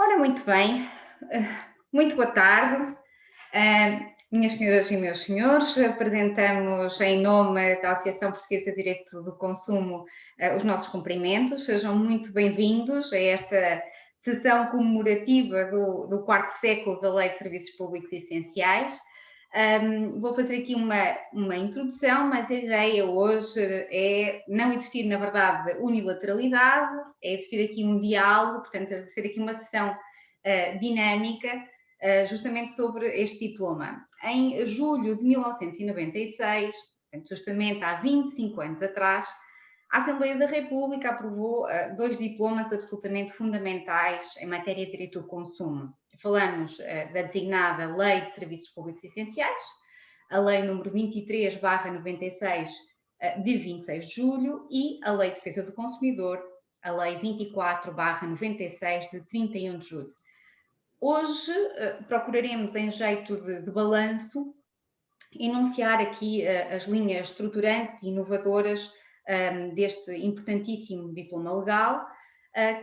Ora, muito bem, muito boa tarde, minhas senhoras e meus senhores. Apresentamos em nome da Associação Portuguesa de Direito do Consumo os nossos cumprimentos. Sejam muito bem-vindos a esta sessão comemorativa do quarto século da Lei de Serviços Públicos Essenciais. Vou fazer aqui uma introdução, mas a ideia hoje é não existir, na verdade, unilateralidade, é existir aqui um diálogo, portanto, é ser aqui uma sessão dinâmica, justamente sobre este diploma. Em julho de 1996, portanto, justamente há 25 anos atrás, a Assembleia da República aprovou dois diplomas absolutamente fundamentais em matéria de direito do consumo. Falamos da designada Lei de Serviços Públicos Essenciais, a Lei número 23/96, de 26 de julho, e a Lei de Defesa do Consumidor, a Lei 24/96, de 31 de julho. Hoje procuraremos, em jeito de balanço, enunciar aqui as linhas estruturantes e inovadoras deste importantíssimo diploma legal,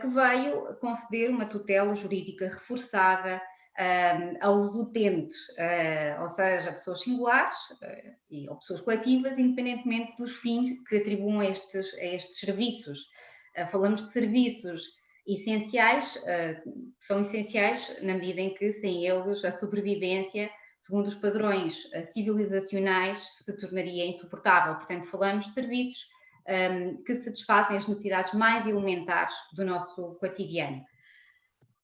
que veio conceder uma tutela jurídica reforçada aos utentes, ou seja, pessoas singulares ou pessoas coletivas, independentemente dos fins que atribuam a estes serviços. Falamos de serviços essenciais, que são essenciais na medida em que, sem eles, a sobrevivência, segundo os padrões civilizacionais, se tornaria insuportável. Portanto, falamos de serviços que satisfazem as necessidades mais elementares do nosso cotidiano.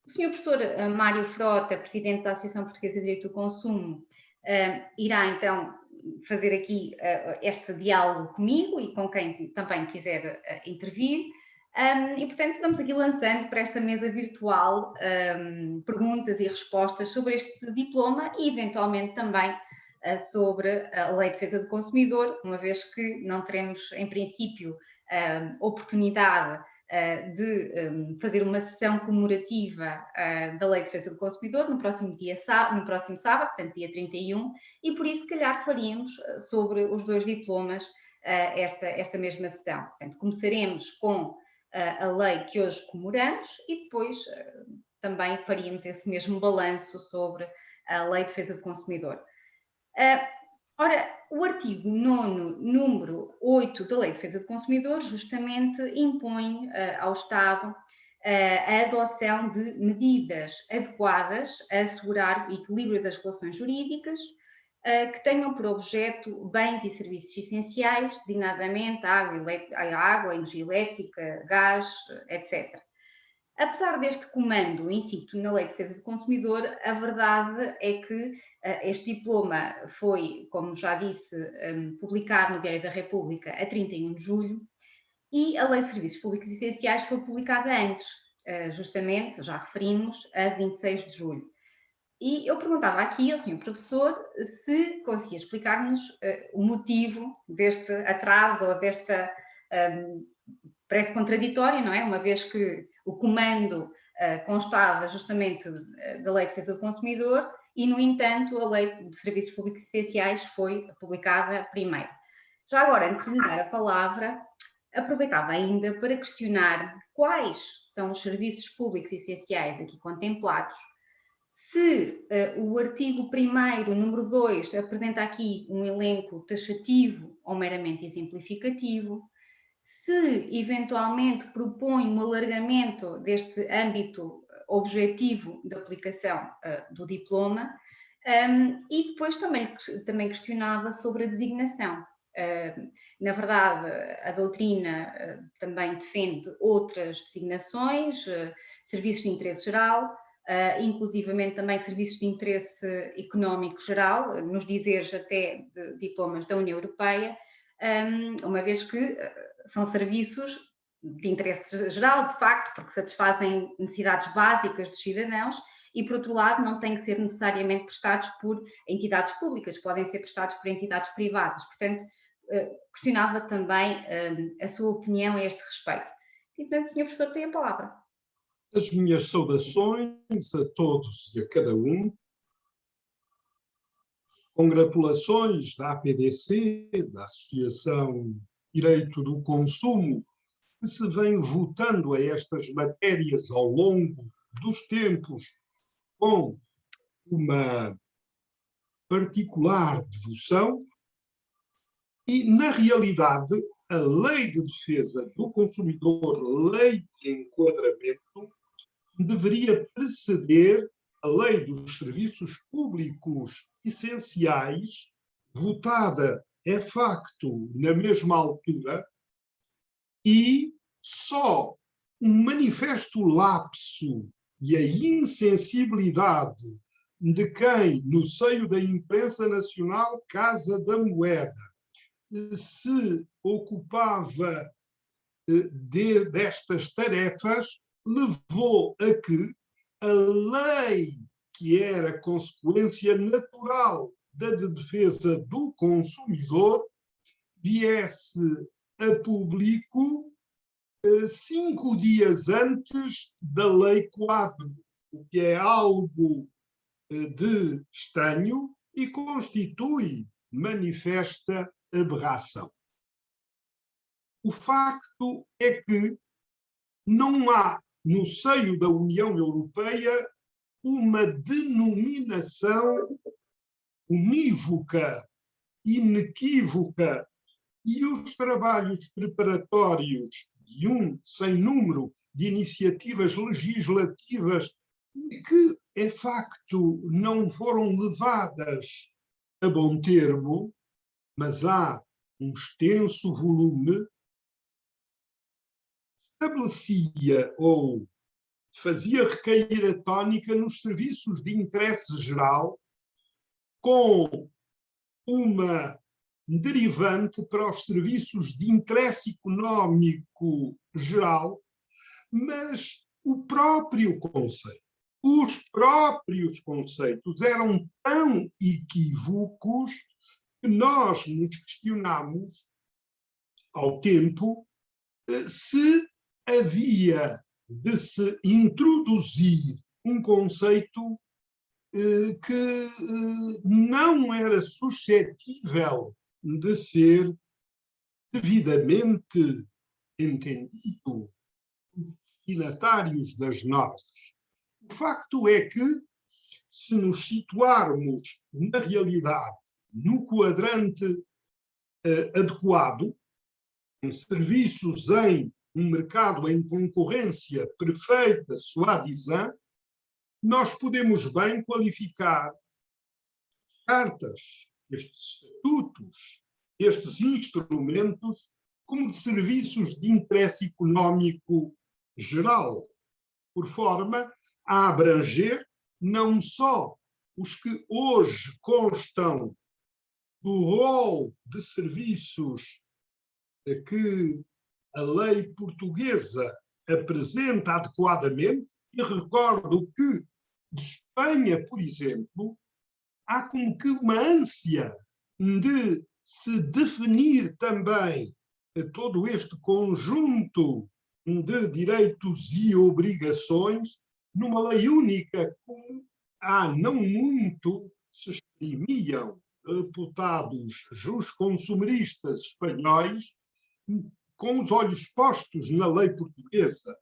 O Sr. Professor Mário Frota, Presidente da Associação Portuguesa de Direito do Consumo, irá então fazer aqui este diálogo comigo e com quem também quiser intervir. E, portanto, vamos aqui lançando para esta mesa virtual perguntas e respostas sobre este diploma e, eventualmente, também sobre a Lei de Defesa do Consumidor, uma vez que não teremos, em princípio, oportunidade de fazer uma sessão comemorativa da Lei de Defesa do Consumidor no próximo sábado, portanto, dia 31, e por isso, se calhar, faríamos sobre os dois diplomas esta mesma sessão. Portanto, começaremos com a lei que hoje comemoramos e depois também faríamos esse mesmo balanço sobre a Lei de Defesa do Consumidor. Ora, o artigo 9º, número 8 da Lei de Defesa do Consumidor, justamente impõe ao Estado a adoção de medidas adequadas a assegurar o equilíbrio das relações jurídicas que tenham por objeto bens e serviços essenciais, designadamente água, energia elétrica, gás, etc. Apesar deste comando incito na Lei de Defesa do Consumidor, a verdade é que este diploma foi, como já disse, publicado no Diário da República a 31 de julho e a Lei de Serviços Públicos Essenciais foi publicada antes, justamente, já referimos, a 26 de julho. E eu perguntava aqui ao Sr. Professor se conseguia explicar-nos o motivo deste atraso ou desta... parece contraditório, não é? Uma vez que o comando constava justamente da Lei de Defesa do Consumidor e, no entanto, a Lei de Serviços Públicos Essenciais foi publicada primeiro. Já agora, antes de lhe dar a palavra, aproveitava ainda para questionar quais são os serviços públicos essenciais aqui contemplados, se o artigo 1º, número 2, apresenta aqui um elenco taxativo ou meramente exemplificativo, se eventualmente propõe um alargamento deste âmbito objetivo de aplicação do diploma, e depois também questionava sobre a designação. Na verdade, a doutrina também defende outras designações, serviços de interesse geral, inclusivamente também serviços de interesse económico geral, nos dizeres até de diplomas da União Europeia, uma vez que são serviços de interesse geral, de facto, porque satisfazem necessidades básicas dos cidadãos e, por outro lado, não têm que ser necessariamente prestados por entidades públicas, podem ser prestados por entidades privadas. Portanto, questionava também a sua opinião a este respeito. E, portanto, Sr. Professor, tem a palavra. As minhas saudações a todos e a cada um. Congratulações da APDC, da Associação Direito do Consumo, que se vem votando a estas matérias ao longo dos tempos com uma particular devoção e, na realidade, a Lei de Defesa do Consumidor, Lei de Enquadramento, deveria preceder a Lei dos Serviços Públicos Essenciais, votada, é facto, na mesma altura, e só um manifesto lapso e a insensibilidade de quem, no seio da imprensa nacional Casa da Moeda, se ocupava destas tarefas, levou a que a lei, que era consequência natural da defesa do consumidor, viesse a público 5 dias antes da Lei Quadro, o que é algo de estranho e constitui manifesta aberração. O facto é que não há, no seio da União Europeia, uma denominação unívoca, inequívoca, e os trabalhos preparatórios de um sem número de iniciativas legislativas que, é facto, não foram levadas a bom termo, mas há um extenso volume, estabelecia ou fazia recair a tónica nos serviços de interesse geral, com uma derivante para os serviços de interesse económico geral, mas o próprio conceito, os próprios conceitos eram tão equívocos que nós nos questionamos, ao tempo, se havia de se introduzir um conceito que não era suscetível de ser devidamente entendido por destinatários das normas. O facto é que, se nos situarmos na realidade, no quadrante adequado, em serviços em um mercado em concorrência perfeita, soi-disant, nós podemos bem qualificar cartas, estes estatutos, estes instrumentos, como de serviços de interesse económico geral, por forma a abranger não só os que hoje constam do rol de serviços que a lei portuguesa apresenta adequadamente, e recordo que de Espanha, por exemplo, há como que uma ânsia de se definir também todo este conjunto de direitos e obrigações numa lei única, como há não muito se exprimiam reputados jusconsumeristas espanhóis com os olhos postos na lei portuguesa,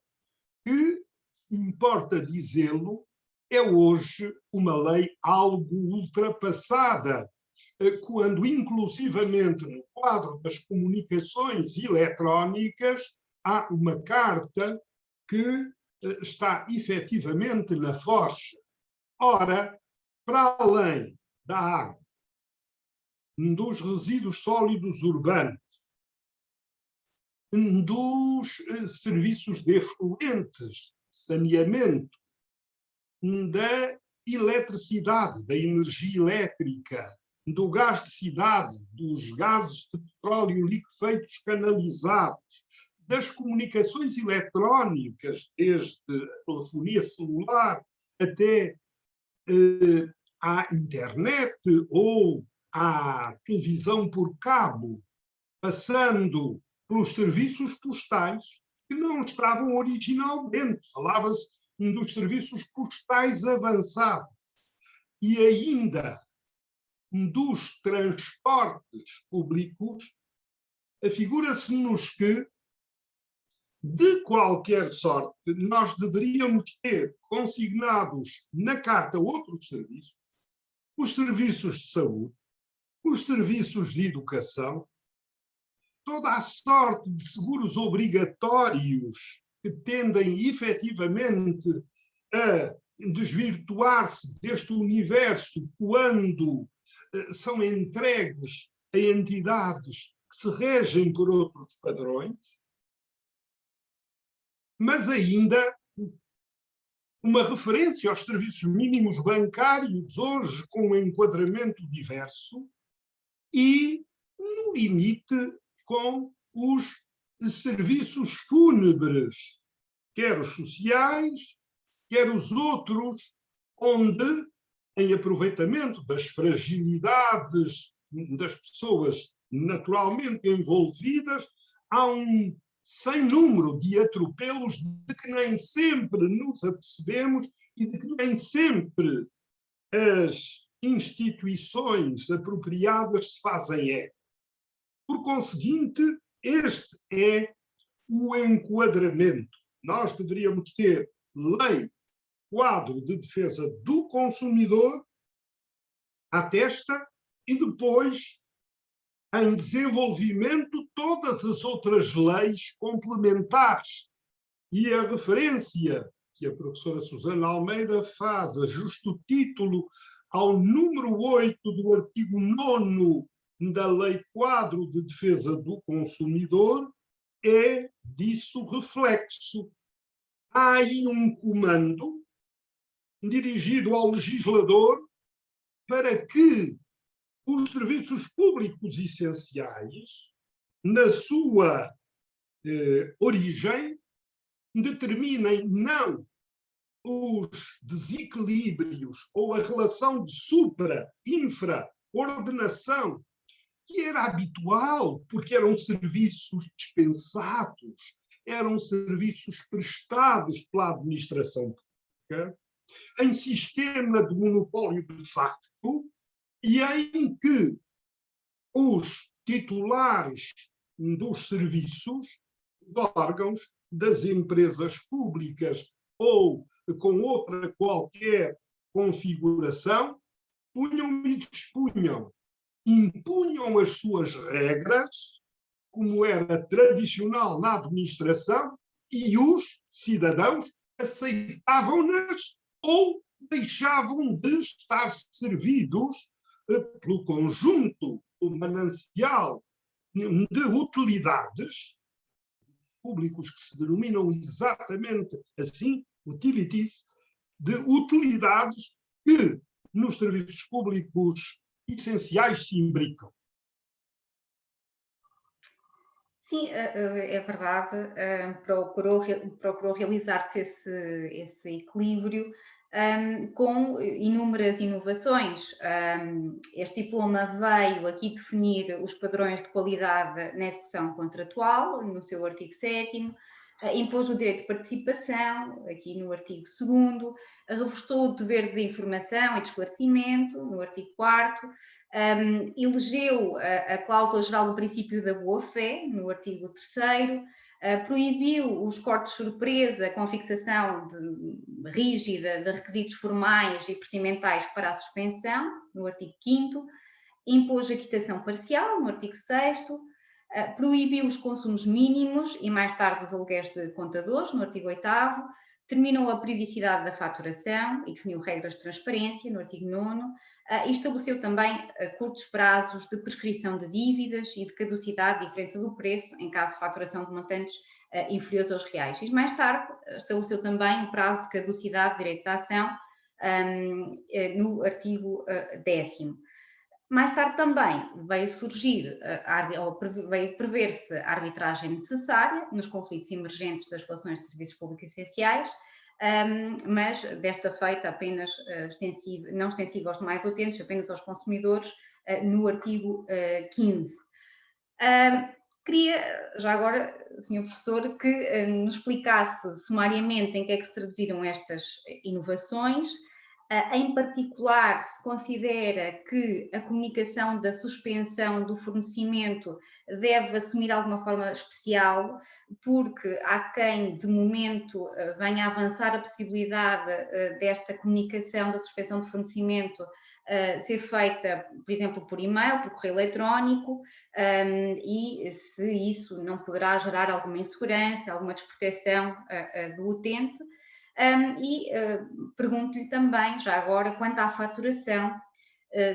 que, importa dizê-lo, é hoje uma lei algo ultrapassada, quando, inclusivamente, no quadro das comunicações eletrónicas, há uma carta que está efetivamente na focha. Ora, para além da água, dos resíduos sólidos urbanos, dos serviços de efluentes, saneamento, da eletricidade, da energia elétrica, do gás de cidade, dos gases de petróleo liquefeitos canalizados, das comunicações eletrónicas, desde a telefonia celular até à internet ou à televisão por cabo, passando pelos serviços postais, que não estavam originalmente. Falava-se dos serviços postais avançados e ainda dos transportes públicos. Afigura-se-nos que de qualquer sorte, nós deveríamos ter consignados na carta outros serviços, os serviços de saúde, os serviços de educação, toda a sorte de seguros obrigatórios que tendem efetivamente a desvirtuar-se deste universo quando são entregues a entidades que se regem por outros padrões, mas ainda uma referência aos serviços mínimos bancários, hoje com um enquadramento diverso, e, no limite, com os serviços fúnebres, quer os sociais, quer os outros, onde, em aproveitamento das fragilidades das pessoas naturalmente envolvidas, há um sem número de atropelos de que nem sempre nos apercebemos e de que nem sempre as instituições apropriadas se fazem eco. Por conseguinte, este é o enquadramento. Nós deveríamos ter lei quadro de defesa do consumidor à testa e depois, em desenvolvimento, todas as outras leis complementares. E a referência que a professora Susana Almeida faz, a justo título, ao número 8 do artigo 9º da Lei Quadro de Defesa do Consumidor, é disso reflexo. Há aí um comando dirigido ao legislador para que os serviços públicos essenciais, na sua origem, determinem não os desequilíbrios ou a relação de supra-infra-ordenação que era habitual, porque eram serviços dispensados, eram serviços prestados pela administração pública, em sistema de monopólio de facto, e em que os titulares dos serviços, dos órgãos, das empresas públicas ou com outra qualquer configuração, punham e dispunham, impunham as suas regras, como era tradicional na administração, e os cidadãos aceitavam-nas ou deixavam de estar servidos pelo conjunto, o manancial de utilidades públicos que se denominam exatamente assim, utilities, de utilidades que nos serviços públicos essenciais se imbricam. Sim, é verdade, procurou realizar-se esse equilíbrio com inúmeras inovações. Este diploma veio aqui definir os padrões de qualidade na execução contratual, no seu artigo 7º, impôs o direito de participação, aqui no artigo 2º, reforçou o dever de informação e de esclarecimento, no artigo 4º, elegeu a cláusula geral do princípio da boa-fé, no artigo 3º, proibiu os cortes de surpresa com a fixação rígida de requisitos formais e procedimentais para a suspensão, no artigo 5º, impôs a quitação parcial, no artigo 6º, proibiu os consumos mínimos e mais tarde os aluguéis de contadores, no artigo 8º, terminou a periodicidade da faturação e definiu regras de transparência, no artigo 9º, e estabeleceu também curtos prazos de prescrição de dívidas e de caducidade, diferença do preço, em caso de faturação de montantes inferiores aos reais. E mais tarde estabeleceu também o prazo de caducidade de direito de ação no artigo 10º. Mais tarde também veio surgir, veio prever-se a arbitragem necessária nos conflitos emergentes das relações de serviços públicos essenciais, mas desta feita apenas não extensiva aos demais utentes, apenas aos consumidores, no artigo 15. Queria, já agora, Sr. Professor, que nos explicasse sumariamente em que é que se traduziram estas inovações Em particular, se considera que a comunicação da suspensão do fornecimento deve assumir alguma forma especial, porque há quem, de momento, venha a avançar a possibilidade desta comunicação da suspensão de fornecimento ser feita, por exemplo, por e-mail, por correio eletrónico, e se isso não poderá gerar alguma insegurança, alguma desproteção do utente. Pergunto-lhe também, já agora, quanto à faturação,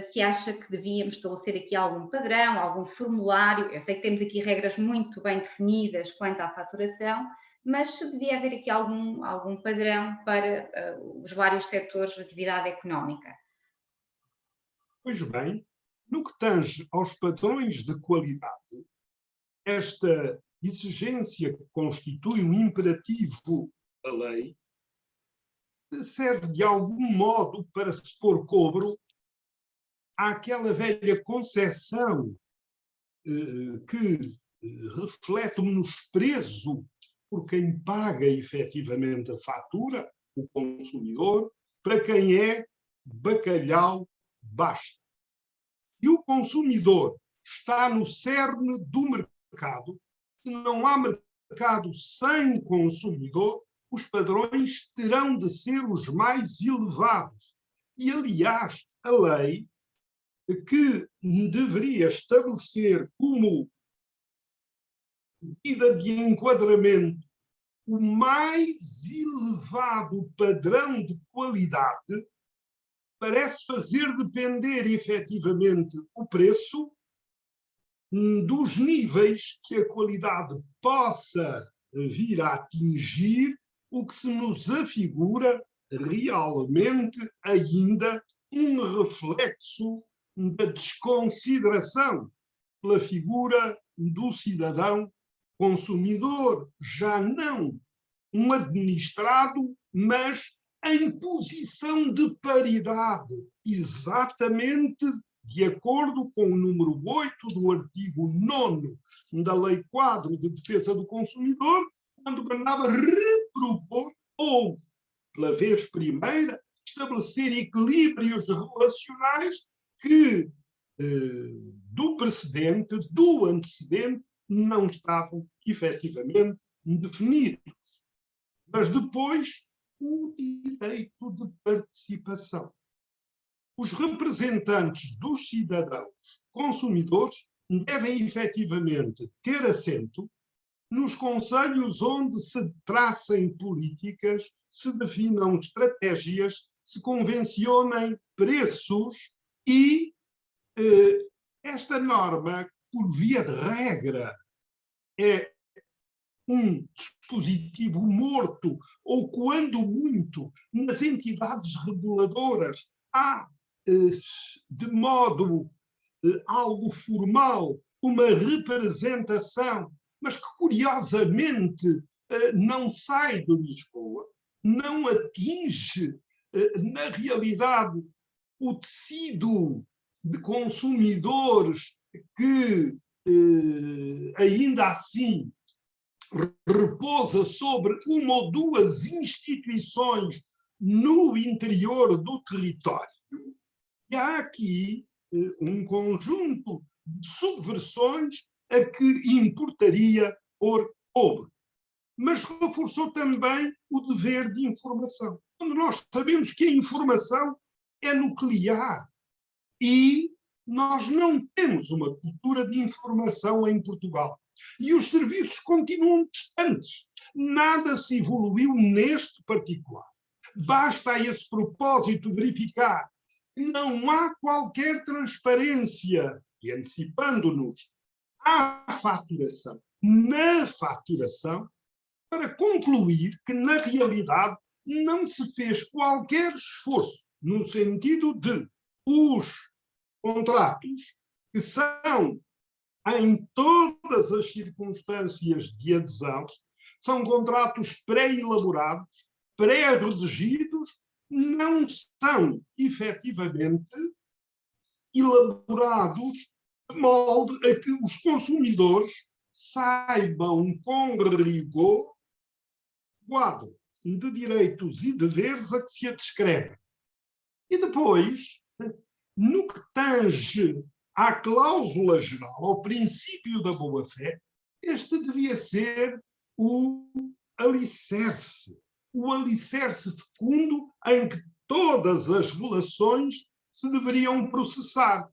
se acha que devíamos estabelecer aqui algum padrão, algum formulário. Eu sei que temos aqui regras muito bem definidas quanto à faturação, mas se devia haver aqui algum padrão para os vários setores de atividade económica. Pois bem, no que tange aos padrões de qualidade, esta exigência que constitui um imperativo da lei serve de algum modo para se pôr cobro àquela velha concepção que reflete o menosprezo por quem paga efetivamente a fatura, o consumidor, para quem é bacalhau basta. E o consumidor está no cerne do mercado. Se não há mercado sem consumidor, os padrões terão de ser os mais elevados. E, aliás, a lei que deveria estabelecer como medida de enquadramento o mais elevado padrão de qualidade, parece fazer depender efetivamente o preço dos níveis que a qualidade possa vir a atingir, o que se nos afigura realmente ainda um reflexo da desconsideração pela figura do cidadão consumidor, já não um administrado, mas em posição de paridade, exatamente de acordo com o número 8 do artigo 9º da Lei Quadro de Defesa do Consumidor, quando mandava repropor ou, pela vez primeira, estabelecer equilíbrios relacionais que, do precedente, do antecedente, não estavam efetivamente definidos. Mas depois, o direito de participação. Os representantes dos cidadãos consumidores devem efetivamente ter assento nos conselhos onde se tracem políticas, se definam estratégias, se convencionem preços e esta norma, por via de regra, é um dispositivo morto, ou quando muito, nas entidades reguladoras, há, de modo algo formal, uma representação, mas que curiosamente não sai de Lisboa, não atinge, na realidade, o tecido de consumidores que, ainda assim, repousa sobre uma ou duas instituições no interior do território. E há aqui um conjunto de subversões a que importaria pôr cobre. Mas reforçou também o dever de informação. Quando nós sabemos que a informação é nuclear e nós não temos uma cultura de informação em Portugal. E os serviços continuam distantes. Nada se evoluiu neste particular. Basta a esse propósito verificar que não há qualquer transparência, e antecipando-nos à faturação, na faturação, para concluir que, na realidade, não se fez qualquer esforço no sentido de os contratos que são, em todas as circunstâncias de adesão, são contratos pré-elaborados, pré-redigidos, não são efetivamente elaborados de molde a que os consumidores saibam com rigor o quadro de direitos e deveres a que se adscrevem. E depois, no que tange à cláusula geral, ao princípio da boa-fé, este devia ser o alicerce fecundo em que todas as relações se deveriam processar.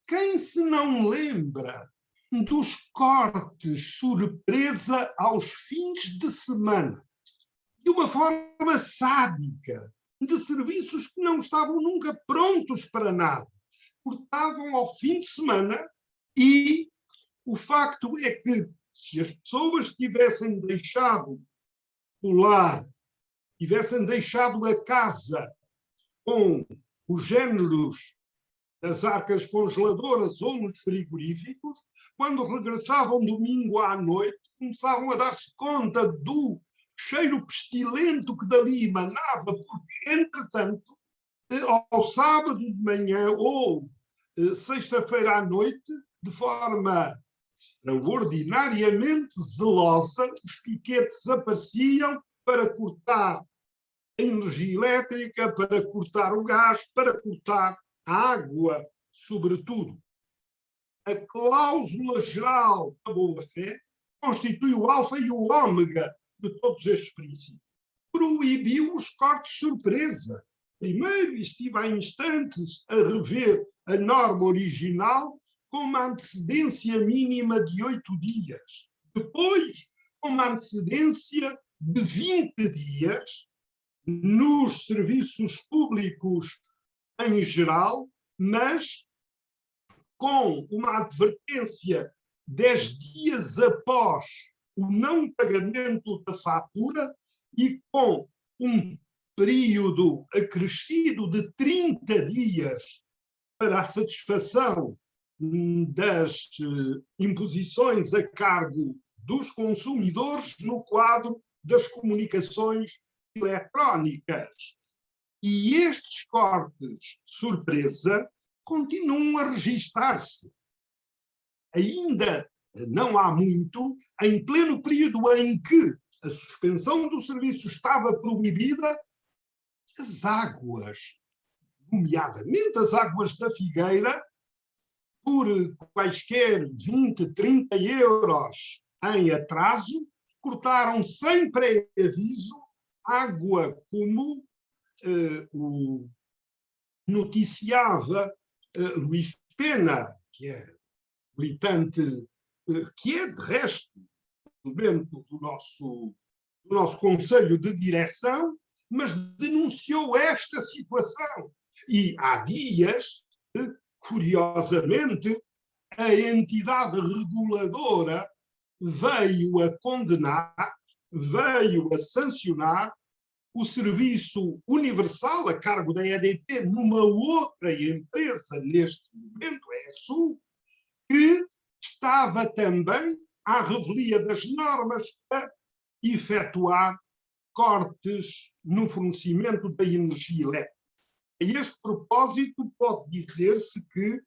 Quem se não lembra dos cortes surpresa aos fins de semana, de uma forma sádica, de serviços que não estavam nunca prontos para nada, cortavam ao fim de semana, e o facto é que, se as pessoas tivessem deixado o lar, tivessem deixado a casa com os géneros das arcas congeladoras ou nos frigoríficos, quando regressavam domingo à noite, começavam a dar-se conta do cheiro pestilento que dali emanava, porque, entretanto, ao sábado de manhã ou sexta-feira à noite, de forma extraordinariamente zelosa, os piquetes apareciam para cortar a energia elétrica, para cortar o gás, para cortar a água, sobretudo. A cláusula geral da boa-fé constitui o alfa e o ômega de todos estes princípios. Proibiu os cortes surpresa. Primeiro estive há instantes a rever a norma original com uma antecedência mínima de 8 dias. Depois, com uma antecedência de 20 dias nos serviços públicos em geral, mas com uma advertência 10 dias após o não pagamento da fatura e com um período acrescido de 30 dias para a satisfação das imposições a cargo dos consumidores no quadro das comunicações eletrónicas. E estes cortes surpresa continuam a registar-se. Ainda não há muito, em pleno período em que a suspensão do serviço estava proibida, as águas, nomeadamente as águas da Figueira, por quaisquer 20, 30 euros em atraso, cortaram sem pré-aviso água como o noticiava Luís Pena, que é militante, que é de resto dentro do nosso Conselho de Direção, mas denunciou esta situação. E há dias, curiosamente, a entidade reguladora veio a condenar, veio a sancionar o serviço universal a cargo da EDP numa outra empresa, neste momento, é a SU, que estava também à revelia das normas a efetuar cortes no fornecimento da energia elétrica. A este propósito, pode dizer-se que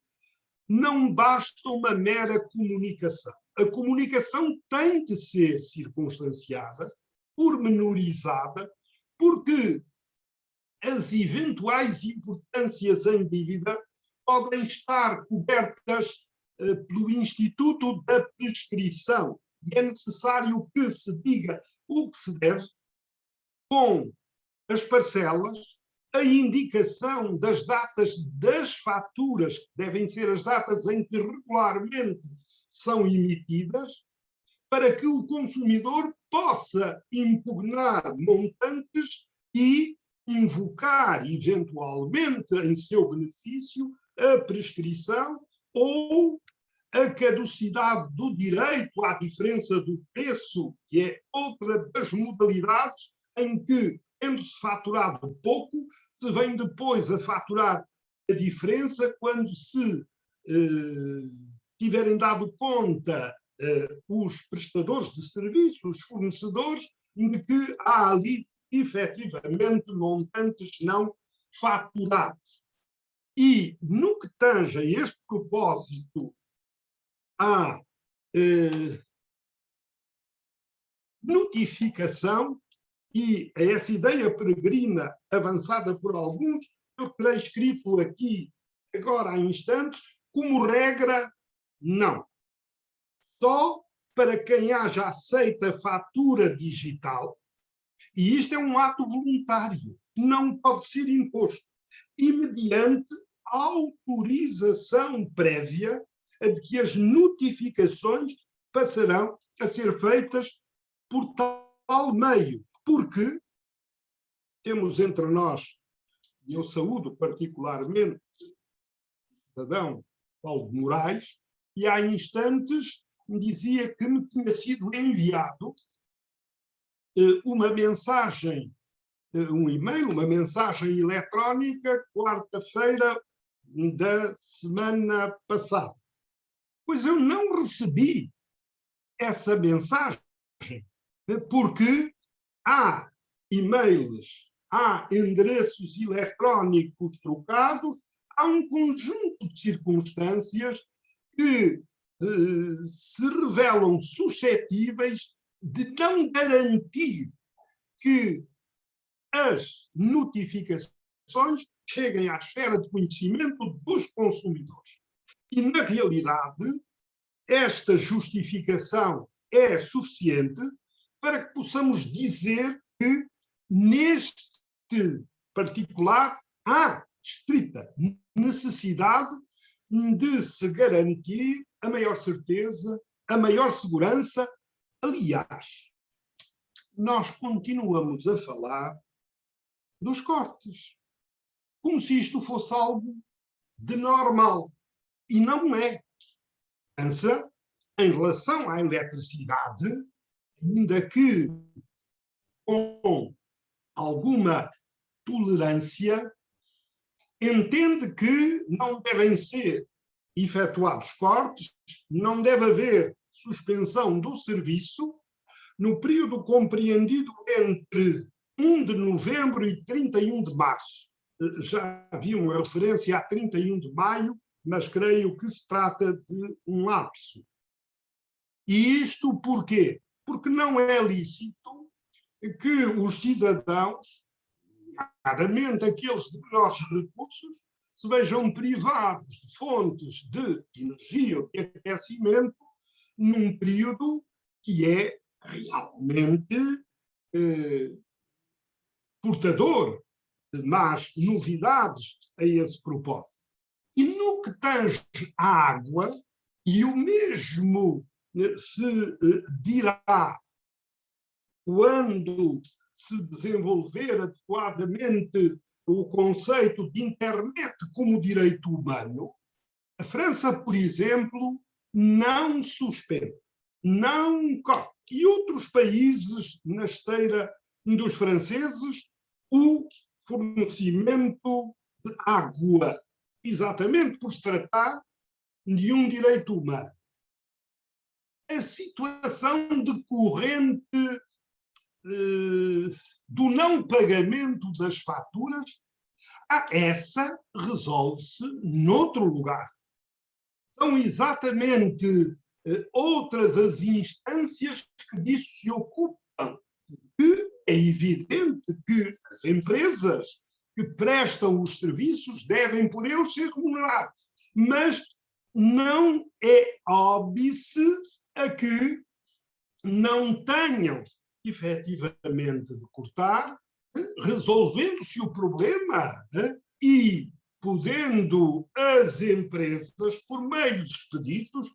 não basta uma mera comunicação. A comunicação tem de ser circunstanciada, pormenorizada, porque as eventuais importâncias em dívida podem estar cobertas pelo Instituto da Prescrição. E é necessário que se diga o que se deve com as parcelas, a indicação das datas das faturas, que devem ser as datas em que regularmente são emitidas, para que o consumidor possa impugnar montantes e invocar, eventualmente, em seu benefício, a prescrição ou a caducidade do direito à diferença do preço, que é outra das modalidades em que, tendo-se faturado pouco, se vem depois a faturar a diferença quando se tiverem dado conta os prestadores de serviços, os fornecedores, de que há ali, efetivamente, montantes não faturados. E, no que tange a este propósito, à notificação e a essa ideia peregrina avançada por alguns eu terei escrito aqui, agora há instantes, como regra, não. Só para quem haja aceita a fatura digital, e isto é um ato voluntário, não pode ser imposto, e mediante autorização prévia de que as notificações passarão a ser feitas por tal meio, porque temos entre nós, e eu saúdo particularmente o cidadão Paulo de Moraes, e há instantes me dizia que me tinha sido enviado uma mensagem, um e-mail, uma mensagem eletrónica, quarta-feira da semana passada. Pois eu não recebi essa mensagem, porque há e-mails, há endereços eletrónicos trocados, há um conjunto de circunstâncias que se revelam suscetíveis de não garantir que as notificações cheguem à esfera de conhecimento dos consumidores. E, na realidade, esta justificação é suficiente para que possamos dizer que, neste particular, há estrita necessidade de se garantir a maior certeza, a maior segurança. Aliás, nós continuamos a falar dos cortes, como se isto fosse algo de normal. E não é. Pensa, em relação à eletricidade, ainda que com alguma tolerância, entende que não devem ser efetuados cortes, não deve haver suspensão do serviço no período compreendido entre 1 de novembro e 31 de março. Já havia uma referência a 31 de maio, mas creio que se trata de um lapso. E isto porquê? Porque não é lícito que os cidadãos, nomeadamente aqueles de menores recursos, se vejam privados de fontes de energia ou de aquecimento num período que é realmente portador de más novidades a esse propósito. E no que tange à água, e o mesmo se dirá quando se desenvolver adequadamente o conceito de internet como direito humano, a França, por exemplo, não suspende, não corta. E outros países na esteira dos franceses, o fornecimento de água, exatamente por se tratar de um direito humano. A situação decorrente do não pagamento das faturas, essa resolve-se noutro lugar. São exatamente outras as instâncias que disso se ocupam. Que é evidente que as empresas que prestam os serviços devem por eles ser remunerados, mas não é óbice a que não tenham efetivamente de cortar, resolvendo-se o problema e podendo as empresas, por meio de expeditos,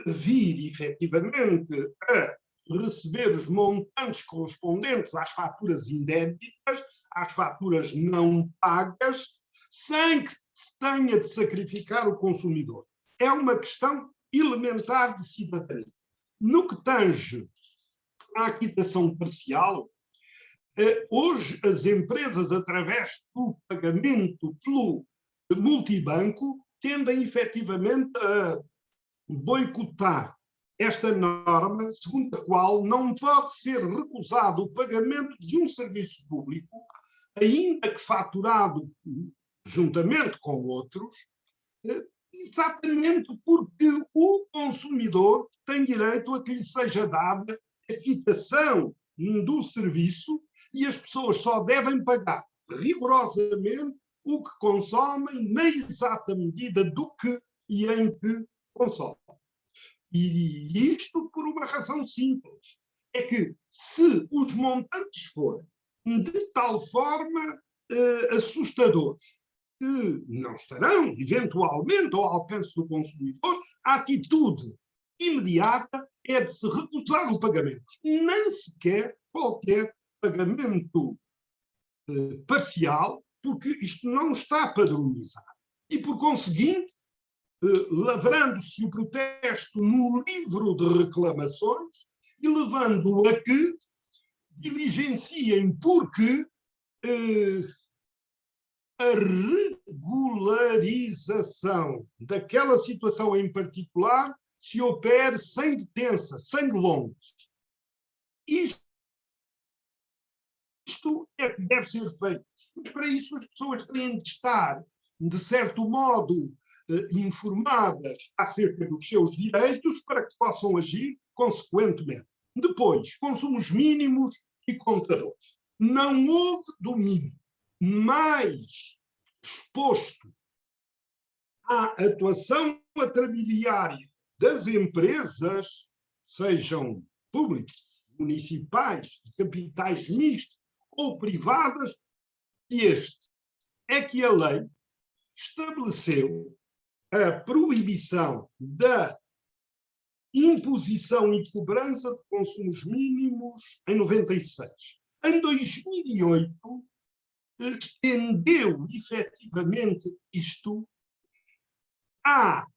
vir efetivamente a receber os montantes correspondentes às faturas indébitas, às faturas não pagas, sem que se tenha de sacrificar o consumidor. É uma questão elementar de cidadania. No que tange à quitação parcial, hoje as empresas, através do pagamento pelo multibanco, tendem efetivamente a boicotar esta norma, segundo a qual não pode ser recusado o pagamento de um serviço público, ainda que faturado juntamente com outros, exatamente porque o consumidor tem direito a que lhe seja dada a quitação do serviço e as pessoas só devem pagar rigorosamente o que consomem na exata medida do que e em que consomem. E isto por uma razão simples. É que se os montantes forem de tal forma assustadores que não estarão, eventualmente, ao alcance do consumidor, a atitude imediata é de se recusar o pagamento. Nem sequer qualquer pagamento parcial, porque isto não está padronizado. E, por conseguinte, lavrando-se o protesto no livro de reclamações e levando a que diligenciem porque a regularização daquela situação em particular se opere sem detença, sem delongas. Isto é que deve ser feito. Mas para isso as pessoas têm de estar, de certo modo, informadas acerca dos seus direitos para que possam agir consequentemente. Depois, consumos mínimos e contadores. Não houve domínio mais exposto à atuação atrabiliária das empresas, sejam públicas, municipais, de capitais mistos ou privadas, e este é que a lei estabeleceu a proibição da imposição e cobrança de consumos mínimos em 96. Em 2008, estendeu efetivamente isto a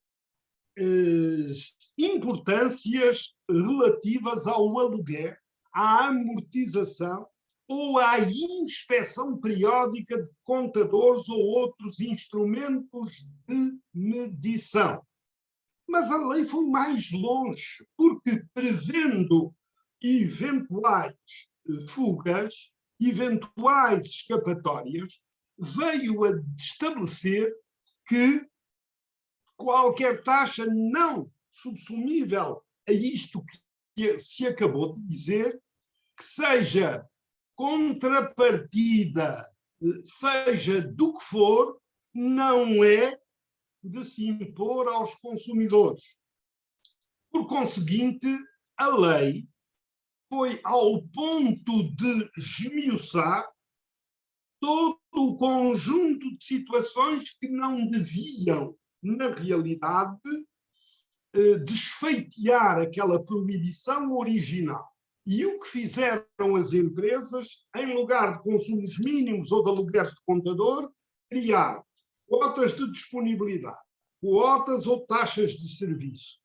importâncias relativas ao aluguer, à amortização ou à inspeção periódica de contadores ou outros instrumentos de medição. Mas a lei foi mais longe, porque prevendo eventuais fugas, eventuais escapatórias, veio a estabelecer que qualquer taxa não subsumível a isto que se acabou de dizer, que seja contrapartida, seja do que for, não é de se impor aos consumidores. Por conseguinte, a lei foi ao ponto de esmiuçar todo o conjunto de situações que não deviam, na realidade, desfeitear aquela proibição original. E o que fizeram as empresas, em lugar de consumos mínimos ou de alugueres de contador, criaram quotas de disponibilidade, quotas ou taxas de serviço,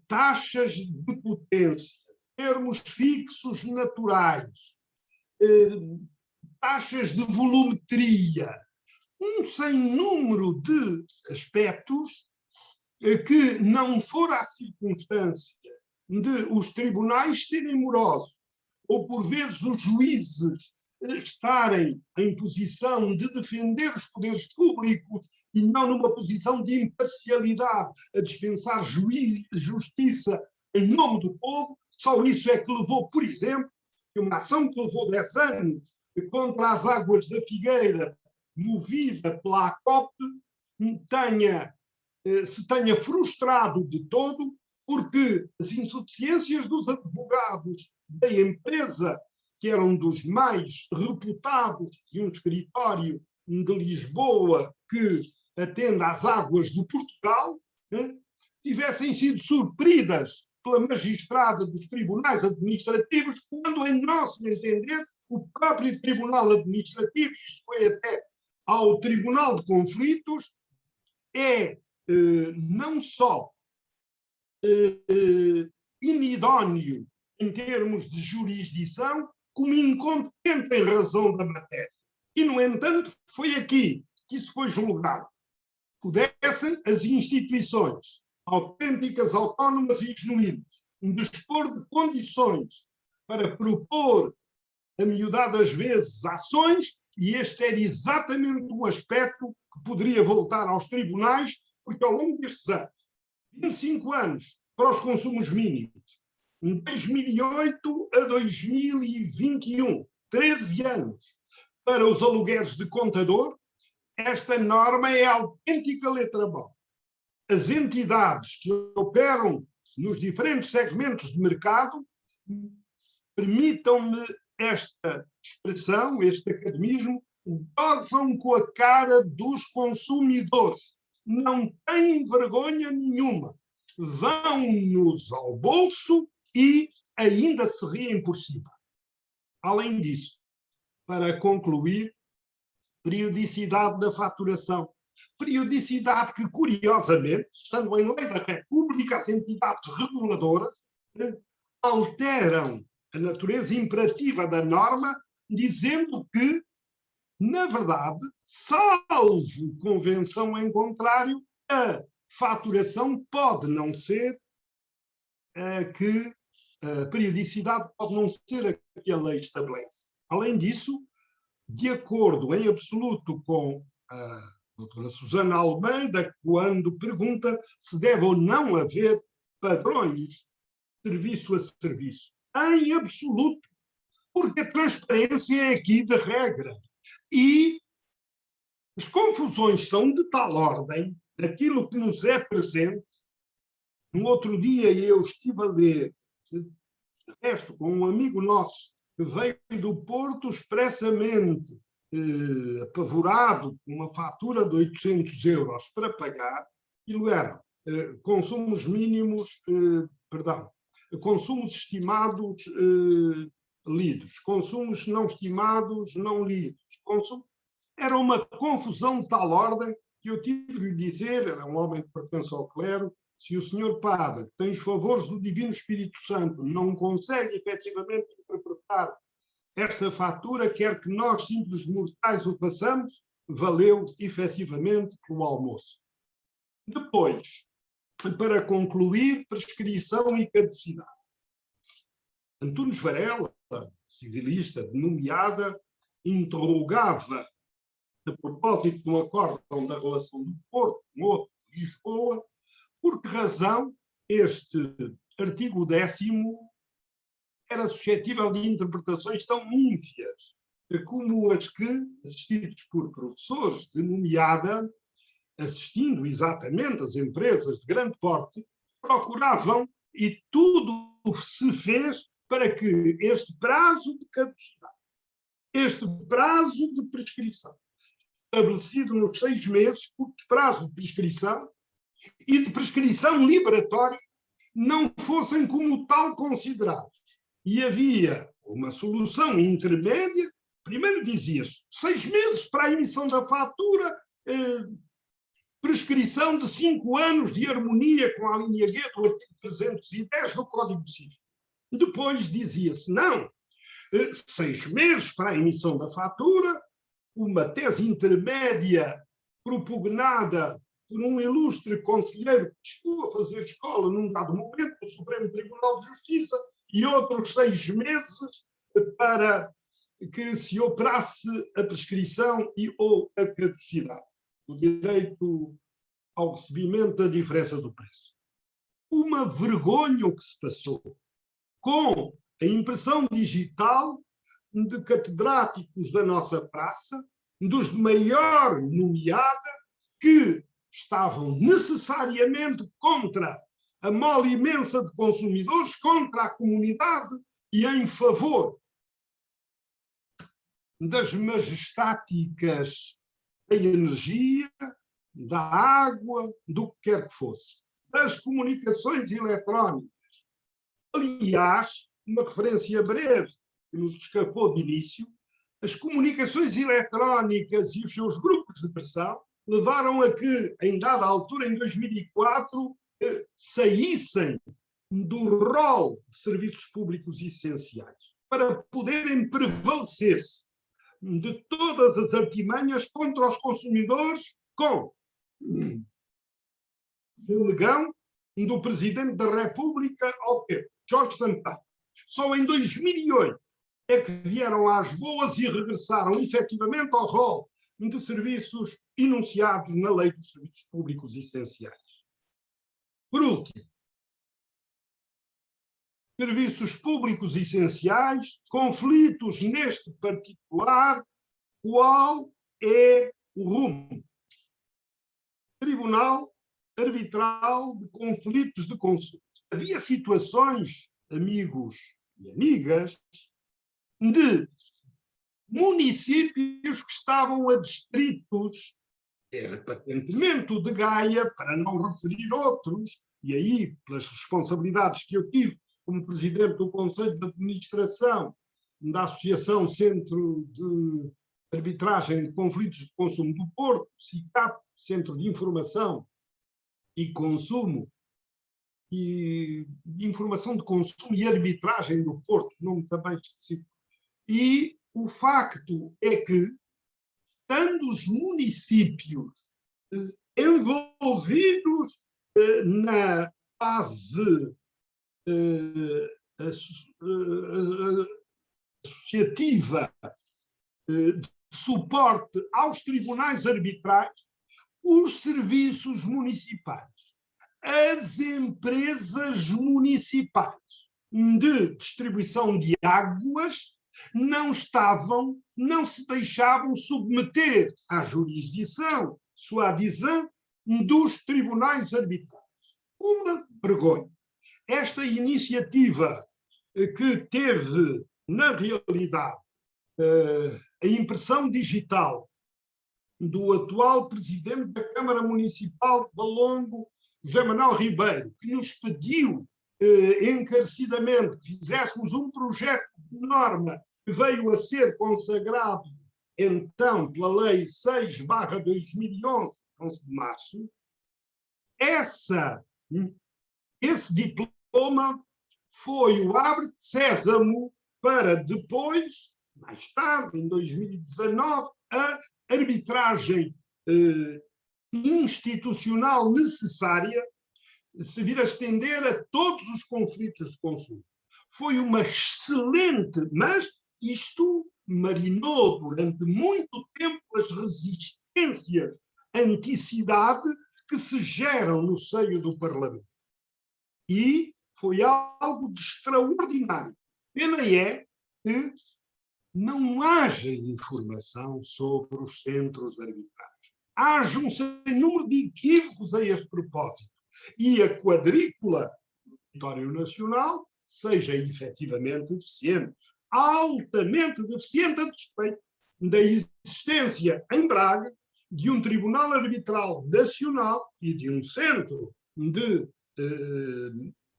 taxas de potência, termos fixos naturais, taxas de volumetria, um sem número de aspectos que não for a circunstância de os tribunais serem morosos, ou por vezes os juízes estarem em posição de defender os poderes públicos e não numa posição de imparcialidade a dispensar justiça em nome do povo. Só isso é que levou, por exemplo, que uma ação que levou 10 anos contra as águas da Figueira, movida pela ACOP, se tenha frustrado de todo, porque as insuficiências dos advogados da empresa, que eram dos mais reputados de um escritório de Lisboa que atende às águas de Portugal, tivessem sido supridas pela magistrada dos tribunais administrativos, quando, em nosso entender, o próprio Tribunal Administrativo, isto foi até ao Tribunal de Conflitos, é não só inidóneo em termos de jurisdição, como incompetente em razão da matéria. E, no entanto, foi aqui que isso foi julgado. Pudessem as instituições autênticas, autónomas e genuínas dispor de condições para propor, amiudadas vezes, ações, e este era exatamente um aspecto que poderia voltar aos tribunais, porque ao longo destes anos, 25 anos para os consumos mínimos, de 2008 a 2021, 13 anos para os alugueres de contador, esta norma é autêntica letra morta. As entidades que operam nos diferentes segmentos de mercado, permitam-me esta expressão, este academismo, gozam com a cara dos consumidores. Não têm vergonha nenhuma. Vão-nos ao bolso e ainda se riem por cima. Além disso, para concluir, periodicidade da faturação. Periodicidade que, curiosamente, estando em lei da República, as entidades reguladoras alteram a natureza imperativa da norma, dizendo que, na verdade, salvo convenção em contrário, a faturação pode não ser a periodicidade pode não ser a que a lei estabelece. Além disso, de acordo em absoluto com a doutora Susana Almeida, quando pergunta se deve ou não haver padrões serviço a serviço. Em absoluto, porque a transparência é aqui de regra. E as confusões são de tal ordem, naquilo que nos é presente. No outro dia eu estive a ler, de resto, com um amigo nosso, que veio do Porto expressamente apavorado com uma fatura de 800 euros para pagar, e eram consumos mínimos, consumos estimados lidos, consumos não estimados não lidos. Era uma confusão de tal ordem que eu tive de lhe dizer, era um homem que pertence ao clero, se o senhor padre, que tem os favores do Divino Espírito Santo, não consegue efetivamente interpretar esta fatura, quer que nós, simples mortais, o façamos, valeu efetivamente pelo almoço. Depois, para concluir, prescrição e caducidade. Antunes Varela, civilista de nomeada, interrogava, a propósito de um acórdão da relação do Porto com outro de Lisboa, por que razão este artigo 10º era suscetível de interpretações tão ínfias como as que, assistidos por professores de nomeada, assistindo exatamente as empresas de grande porte, procuravam, e tudo se fez para que este prazo de caducidade, este prazo de prescrição, estabelecido nos 6 meses, cujo prazo de prescrição e de prescrição liberatória não fossem como tal considerados. E havia uma solução intermédia. Primeiro dizia-se 6 meses para a emissão da fatura, prescrição de 5 anos de harmonia com a linha G do artigo 310 do Código Civil. Depois dizia-se, não, 6 meses para a emissão da fatura, uma tese intermédia propugnada por um ilustre conselheiro que chegou a fazer escola num dado momento no Supremo Tribunal de Justiça, e outros 6 meses para que se operasse a prescrição e ou a caducidade, o direito ao recebimento da diferença do preço. Uma vergonha o que se passou com a impressão digital de catedráticos da nossa praça, dos de maior nomeada, que estavam necessariamente contra a mole imensa de consumidores, contra a comunidade e em favor das majestáticas da energia, da água, do que quer que fosse, das comunicações eletrónicas. Aliás, uma referência breve que nos escapou de início, as comunicações eletrónicas e os seus grupos de pressão levaram a que, em dada altura, em 2004, saíssem do rol de serviços públicos essenciais para poderem prevalecer-se de todas as artimanhas contra os consumidores, com o legão do Presidente da República ao tempo, Jorge Sampaio. Só em 2008 é que vieram às boas e regressaram efetivamente ao rol de serviços enunciados na Lei dos Serviços Públicos Essenciais. Por último, serviços públicos essenciais, conflitos neste particular, qual é o rumo. Tribunal Arbitral de Conflitos de Consumo. Havia situações, amigos e amigas, de municípios que estavam adstritos, patentemente o de Gaia, para não referir outros, e aí, pelas responsabilidades que eu tive como presidente do Conselho de Administração da Associação Centro de Arbitragem de Conflitos de Consumo do Porto, CICAP, Centro de Informação e Consumo, e de Informação de Consumo e Arbitragem do Porto, nome também específico. E o facto é que, estando os municípios envolvidos na fase associativa de suporte aos tribunais arbitrais, os serviços municipais, as empresas municipais de distribuição de águas não se deixavam submeter à jurisdição, soi-disant, dos tribunais arbitrais. Uma vergonha. Esta iniciativa que teve, na realidade, a impressão digital do atual presidente da Câmara Municipal de Valongo, José Manuel Ribeiro, que nos pediu encarecidamente que fizéssemos um projeto de norma que veio a ser consagrado então pela Lei 6/2011, 11 de março, esse diploma foi o abre de sésamo para depois, mais tarde, em 2019, a arbitragem institucional necessária se vir a estender a todos os conflitos de consumo. Foi uma excelente, mas isto marinou durante muito tempo as resistências anti-cidade que se geram no seio do Parlamento. E foi algo de extraordinário. Pena é que não haja informação sobre os centros de arbitragem. Haja um sem número de equívocos a este propósito. E a quadrícula do território nacional seja efetivamente deficiente, altamente deficiente, a despeito da existência em Braga de um Tribunal Arbitral Nacional e de um centro de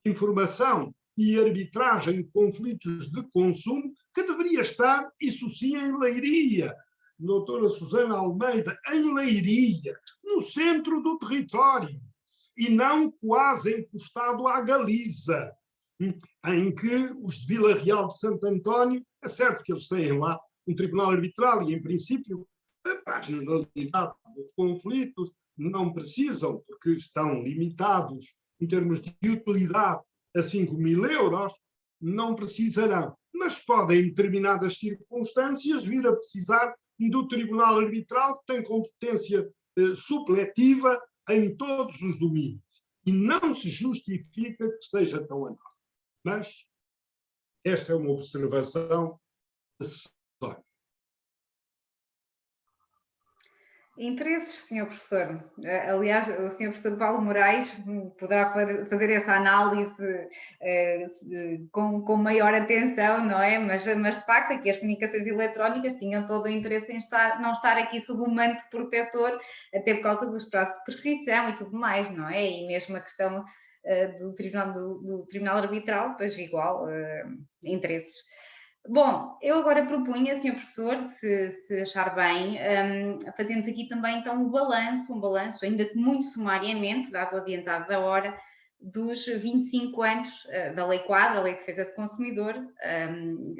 informação e arbitragem de conflitos de consumo que deveria estar, isso sim, em Leiria. Doutora Susana Almeida, em Leiria, no centro do território, e não quase encostado à Galiza, em que os de Vila Real de Santo António, é certo que eles têm lá um tribunal arbitral e, em princípio, para a generalidade dos conflitos, não precisam, porque estão limitados em termos de utilidade a 5.000 euros, não precisarão. Mas podem, em determinadas circunstâncias, vir a precisar do tribunal arbitral, que tem competência supletiva em todos os domínios. E não se justifica que esteja tão anormal. Mas esta é uma acessória. Interesses, Sr. Professor. Aliás, o Sr. Professor Paulo Moraes poderá fazer essa análise com maior atenção, não é? Mas de facto aqui as comunicações eletrónicas tinham todo o interesse em não estar aqui sob o manto protetor, até por causa dos prazos de prescrição e tudo mais, não é? E mesmo a questão do Tribunal Arbitral, pois igual, interesses. Bom, eu agora propunha, Sr. Professor, se achar bem, fazemos aqui também então um balanço, ainda que muito sumariamente, dado o adiantado da hora, dos 25 anos da Lei Quadro, a Lei de Defesa do Consumidor,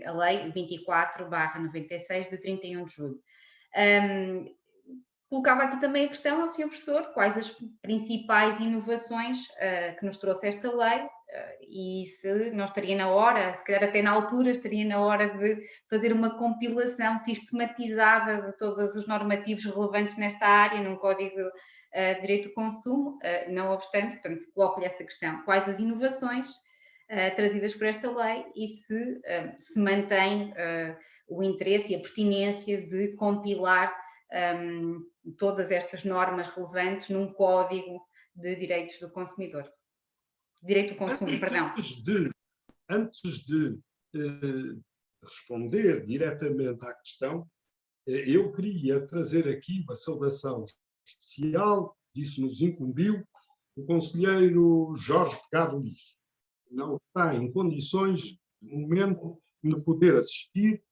a Lei 24/96, de 31 de julho. Colocava aqui também a questão ao Sr. Professor, quais as principais inovações que nos trouxe esta lei, e se não estaria na hora, se calhar até na altura, estaria na hora de fazer uma compilação sistematizada de todos os normativos relevantes nesta área, num Código de Direito do Consumo. Não obstante, portanto, coloco-lhe essa questão: quais as inovações trazidas por esta lei e se mantém o interesse e a pertinência de compilar todas estas normas relevantes num código de direitos do consumidor. Direito do consumo, perdão. Antes de responder diretamente à questão, eu queria trazer aqui uma saudação especial, disso nos incumbiu o conselheiro Jorge Pegado Lix. Não está em condições, no momento, de poder assistir,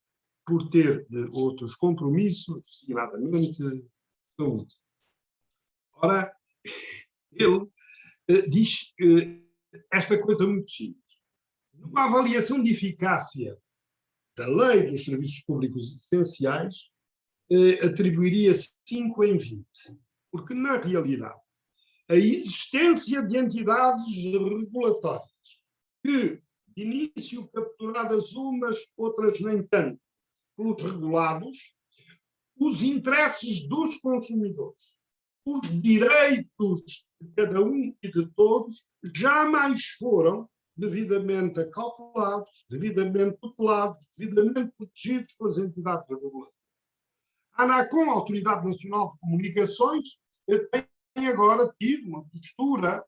por ter outros compromissos, designadamente saúde. Ora, ele diz esta coisa muito simples. Numa avaliação de eficácia da Lei dos Serviços Públicos Essenciais, atribuiria 5 em 20, porque, na realidade, a existência de entidades regulatórias que, de início, capturadas umas, outras nem tanto, pelos regulados, os interesses dos consumidores, os direitos de cada um e de todos, jamais foram devidamente acautelados, devidamente tutelados, devidamente protegidos pelas entidades reguladoras. A ANACOM, a Autoridade Nacional de Comunicações, tem agora tido uma postura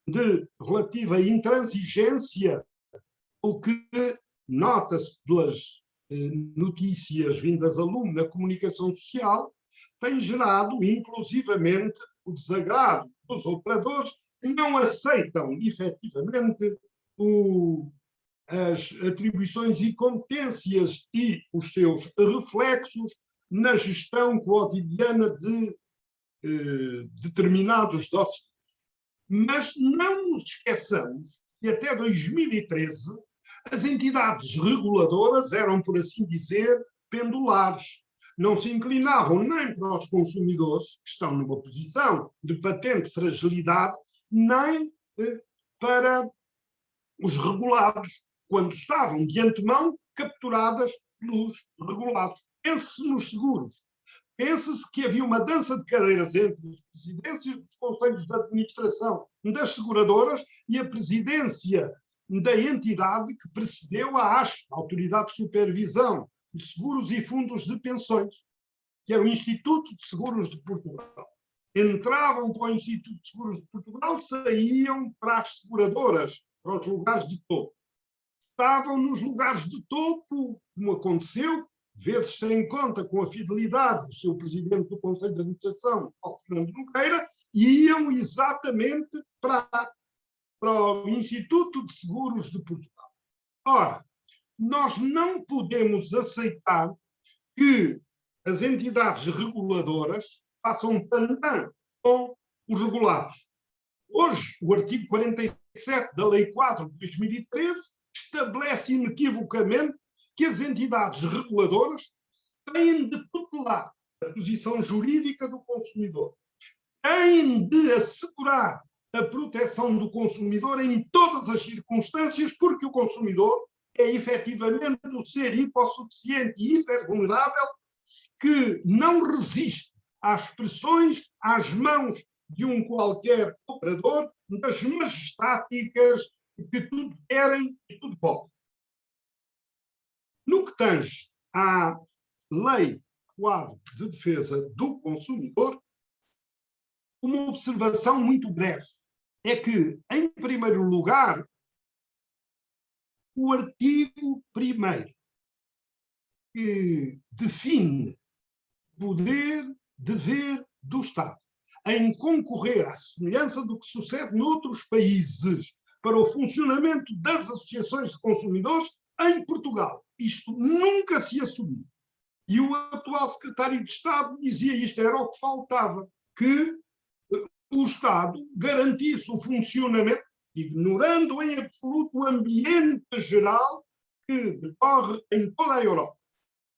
de relativa intransigência, o que nota-se pelas notícias vindas a lume na comunicação social, tem gerado, inclusivamente, o desagrado dos operadores que não aceitam, efetivamente, as atribuições e competências e os seus reflexos na gestão cotidiana de determinados dossiês. Mas não nos esqueçamos que até 2013 as entidades reguladoras eram, por assim dizer, pendulares. Não se inclinavam nem para os consumidores, que estão numa posição de patente fragilidade, nem para os regulados, quando estavam de antemão capturadas pelos regulados. Pense-se nos seguros. Pense-se que havia uma dança de cadeiras entre as presidências dos conselhos de administração das seguradoras e a presidência da entidade que precedeu a ASF, a Autoridade de Supervisão de Seguros e Fundos de Pensões, que era o Instituto de Seguros de Portugal. Entravam para o Instituto de Seguros de Portugal, saíam para as seguradoras, para os lugares de topo. Estavam nos lugares de topo, como aconteceu, vezes sem conta com a fidelidade do seu presidente do Conselho de Administração, ao Fernando Nogueira, e iam exatamente para o Instituto de Seguros de Portugal. Ora, nós não podemos aceitar que as entidades reguladoras façam pandan com os regulados. Hoje, o artigo 47 da Lei 4 de 2013 estabelece inequivocamente que as entidades reguladoras têm de tutelar a posição jurídica do consumidor, têm de assegurar a proteção do consumidor em todas as circunstâncias, porque o consumidor é efetivamente o ser hipossuficiente e hipervulnerável que não resiste às pressões, às mãos de um qualquer operador, das majestáticas que tudo querem e tudo podem. No que tange à Lei Quadro de Defesa do Consumidor, uma observação muito breve é que, em primeiro lugar, o artigo 1º, que define poder, dever do Estado em concorrer, à semelhança do que sucede noutros países, para o funcionamento das associações de consumidores, em Portugal. Isto nunca se assumiu. E o atual secretário de Estado dizia isto, era o que faltava, que o Estado garantisse o funcionamento, ignorando em absoluto o ambiente geral que decorre em toda a Europa.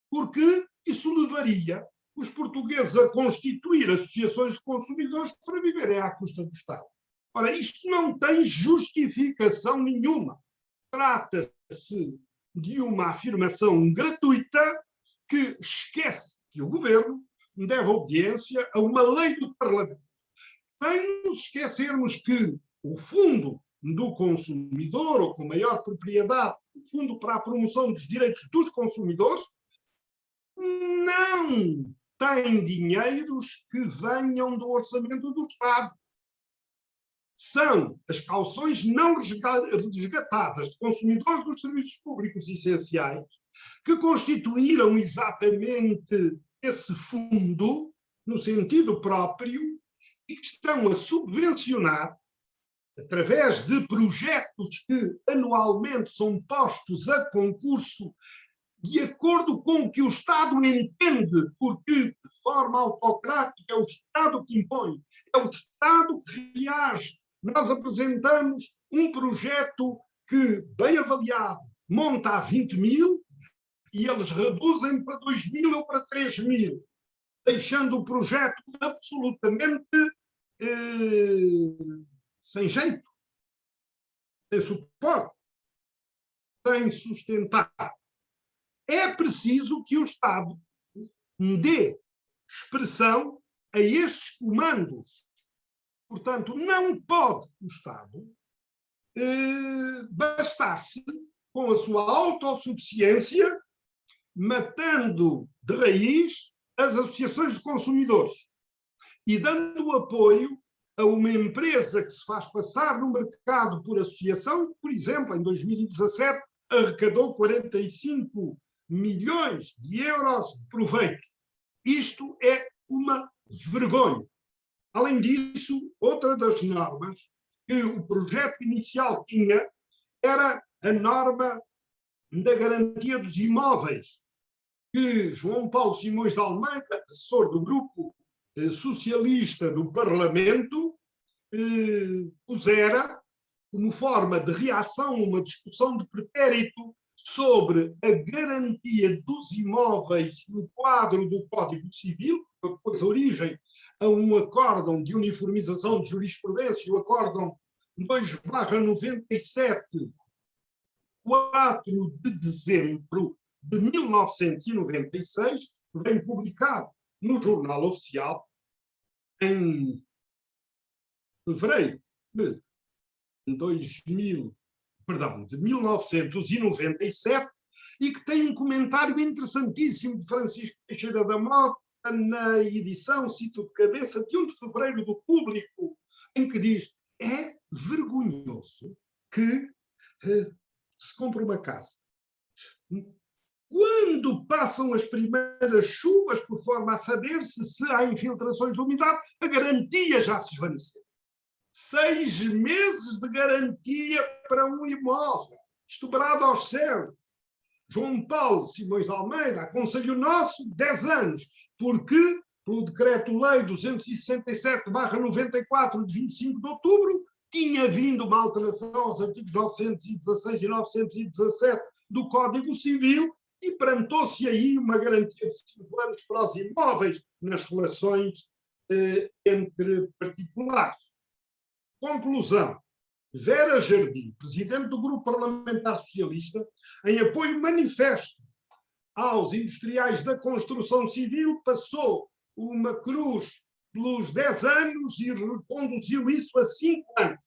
Porque isso levaria os portugueses a constituir associações de consumidores para viverem à custa do Estado. Ora, isto não tem justificação nenhuma. Trata-se de uma afirmação gratuita que esquece que o Governo deve obediência a uma lei do Parlamento. Sem nos esquecermos que o Fundo do Consumidor, ou com maior propriedade, o Fundo para a Promoção dos Direitos dos Consumidores, não tem dinheiros que venham do orçamento do Estado. São as cauções não resgatadas de consumidores dos serviços públicos essenciais que constituíram exatamente esse fundo, no sentido próprio, e que estão a subvencionar, através de projetos que anualmente são postos a concurso, de acordo com o que o Estado entende, porque de forma autocrática é o Estado que impõe, é o Estado que reage. Nós apresentamos um projeto que, bem avaliado, monta a 20 mil e eles reduzem para 2 mil ou para 3 mil, deixando o projeto absolutamente sem jeito, sem suporte, sem sustentar. É preciso que o Estado dê expressão a estes comandos. Portanto, não pode o Estado bastar-se com a sua autossuficiência, matando de raiz as associações de consumidores e dando apoio a uma empresa que se faz passar no mercado por associação, por exemplo, em 2017 arrecadou 45 milhões de euros de proveito. Isto é uma vergonha. Além disso, outra das normas que o projeto inicial tinha era a norma da garantia dos imóveis, que João Paulo Simões de Almeida, assessor do grupo socialista do Parlamento, pusera como forma de reação a uma discussão de pretérito sobre a garantia dos imóveis no quadro do Código Civil, que pôs origem a um acórdão de uniformização de jurisprudência, o acórdão 2/97, 4 de dezembro de 1996, vem publicado no Jornal Oficial em fevereiro de 1997, e que tem um comentário interessantíssimo de Francisco Teixeira da Mota na edição, cito de cabeça, de 1 de fevereiro do Público, em que diz: é vergonhoso que se compre uma casa. Quando passam as primeiras chuvas, por forma a saber-se se há infiltrações de umidade, a garantia já se esvaneceu. 6 meses de garantia para um imóvel, estourado aos céus. João Paulo Simões de Almeida, aconselho nosso, 10 anos, porque, pelo Decreto-Lei 267/94, de 25 de outubro, tinha vindo uma alteração aos artigos 916 e 917 do Código Civil e plantou-se aí uma garantia de 5 anos para os imóveis nas relações entre particulares. Conclusão. Vera Jardim, presidente do Grupo Parlamentar Socialista, em apoio manifesto aos industriais da construção civil, passou uma cruz pelos 10 anos e reconduziu isso a 5 anos.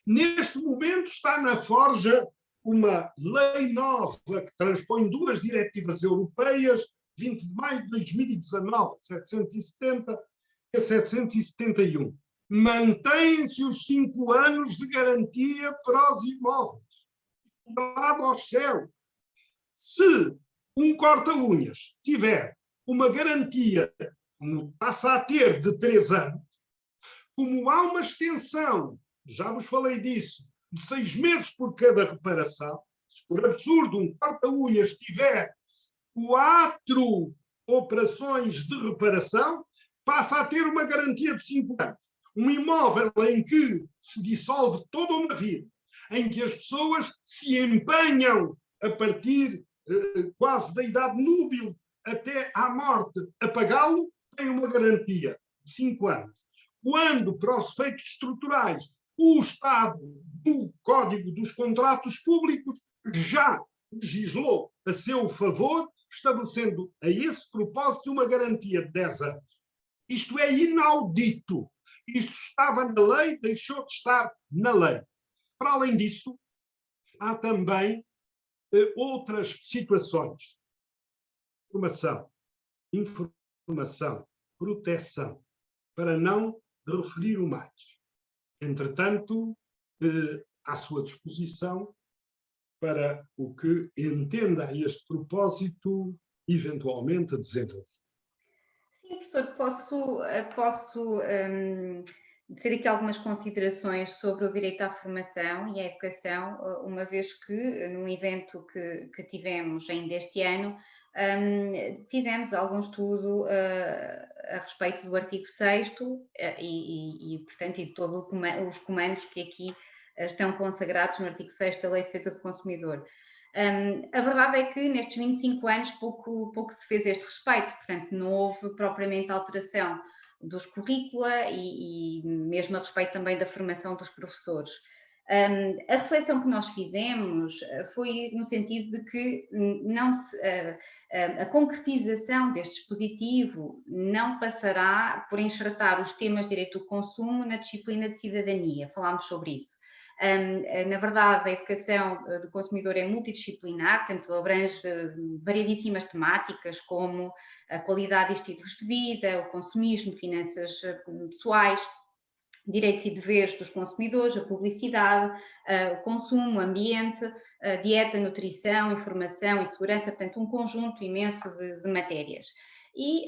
Neste momento está na forja uma lei nova que transpõe 2 diretivas europeias, 20 de maio de 2019, 770 e 771. Mantêm-se os 5 anos de garantia para os imóveis. Dado aos céus. Se um corta-unhas tiver uma garantia, como passa a ter, de 3 anos, como há uma extensão, já vos falei disso, de 6 meses por cada reparação, se por absurdo um corta-unhas tiver 4 operações de reparação, passa a ter uma garantia de 5 anos. Um imóvel em que se dissolve toda uma vida, em que as pessoas se empenham a partir quase da idade núbil até à morte a pagá-lo, tem uma garantia de 5 anos. Quando, para os efeitos estruturais, o Estado, no Código dos Contratos Públicos, já legislou a seu favor, estabelecendo a esse propósito uma garantia de 10 anos. Isto é inaudito. Isto estava na lei, deixou de estar na lei. Para além disso, há também outras situações. Informação informação, proteção, para não referir o mais. Entretanto, à sua disposição para o que entenda a este propósito eventualmente desenvolver. Sim, professor, posso dizer aqui algumas considerações sobre o direito à formação e à educação, uma vez que num evento que tivemos ainda este ano, fizemos algum estudo a respeito do artigo 6º portanto, e de todos os comandos que aqui estão consagrados no artigo 6º da Lei de Defesa do Consumidor. A verdade é que nestes 25 anos pouco se fez a este respeito, portanto não houve propriamente alteração dos currícula e mesmo a respeito também da formação dos professores. A reflexão que nós fizemos foi no sentido de que a concretização deste dispositivo não passará por enxertar os temas de direito do consumo na disciplina de cidadania. Falámos sobre isso. Na verdade, a educação do consumidor é multidisciplinar, portanto, abrange variedíssimas temáticas, como a qualidade e estilos de vida, o consumismo, finanças pessoais, direitos e deveres dos consumidores, a publicidade, o consumo, o ambiente, a dieta, nutrição, informação e segurança, portanto, um conjunto imenso de matérias. E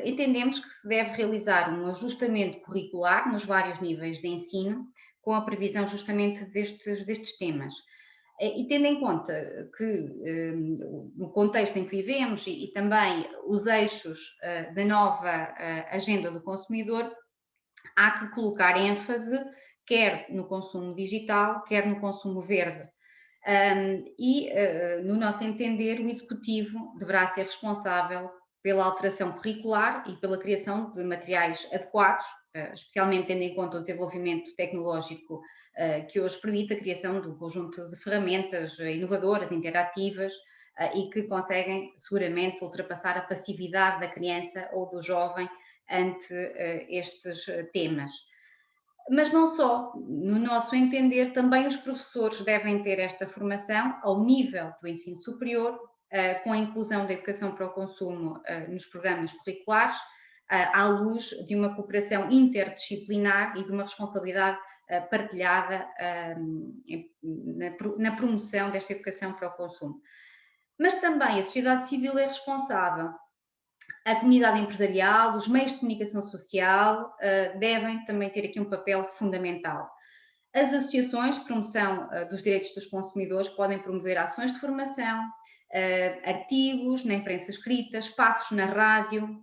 entendemos que se deve realizar um ajustamento curricular nos vários níveis de ensino, com a previsão justamente destes temas. E tendo em conta que, no contexto em que vivemos e também os eixos da nova agenda do consumidor, há que colocar ênfase quer no consumo digital, quer no consumo verde. No nosso entender, o Executivo deverá ser responsável pela alteração curricular e pela criação de materiais adequados, especialmente tendo em conta o desenvolvimento tecnológico que hoje permite a criação de um conjunto de ferramentas inovadoras, interativas e que conseguem seguramente ultrapassar a passividade da criança ou do jovem ante estes temas. Mas não só, no nosso entender, também os professores devem ter esta formação ao nível do ensino superior, com a inclusão da educação para o consumo nos programas curriculares, à luz de uma cooperação interdisciplinar e de uma responsabilidade partilhada na promoção desta educação para o consumo. Mas também a sociedade civil é responsável. A comunidade empresarial, os meios de comunicação social devem também ter aqui um papel fundamental. As associações de promoção dos direitos dos consumidores podem promover ações de formação, artigos na imprensa escrita, espaços na rádio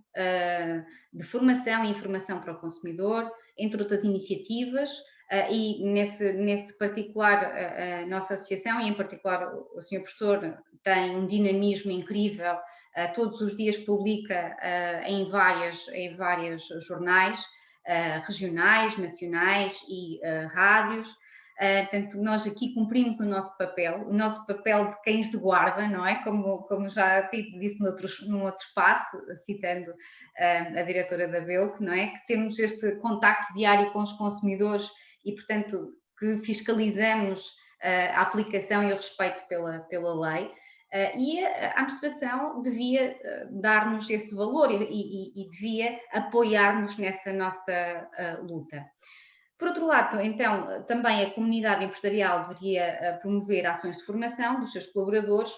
de formação e informação para o consumidor, entre outras iniciativas, e nesse particular a nossa associação, e em particular o Sr. Professor, tem um dinamismo incrível, todos os dias publica em vários jornais regionais, nacionais e rádios. Portanto, nós aqui cumprimos o nosso papel de cães de guarda, não é? Como já disse num outro espaço, citando a diretora da BEUC, não é? Que temos este contacto diário com os consumidores e, portanto, que fiscalizamos a aplicação e o respeito pela lei. E a administração devia dar-nos esse valor e devia apoiar-nos nessa nossa luta. Por outro lado, então, também a comunidade empresarial deveria promover ações de formação dos seus colaboradores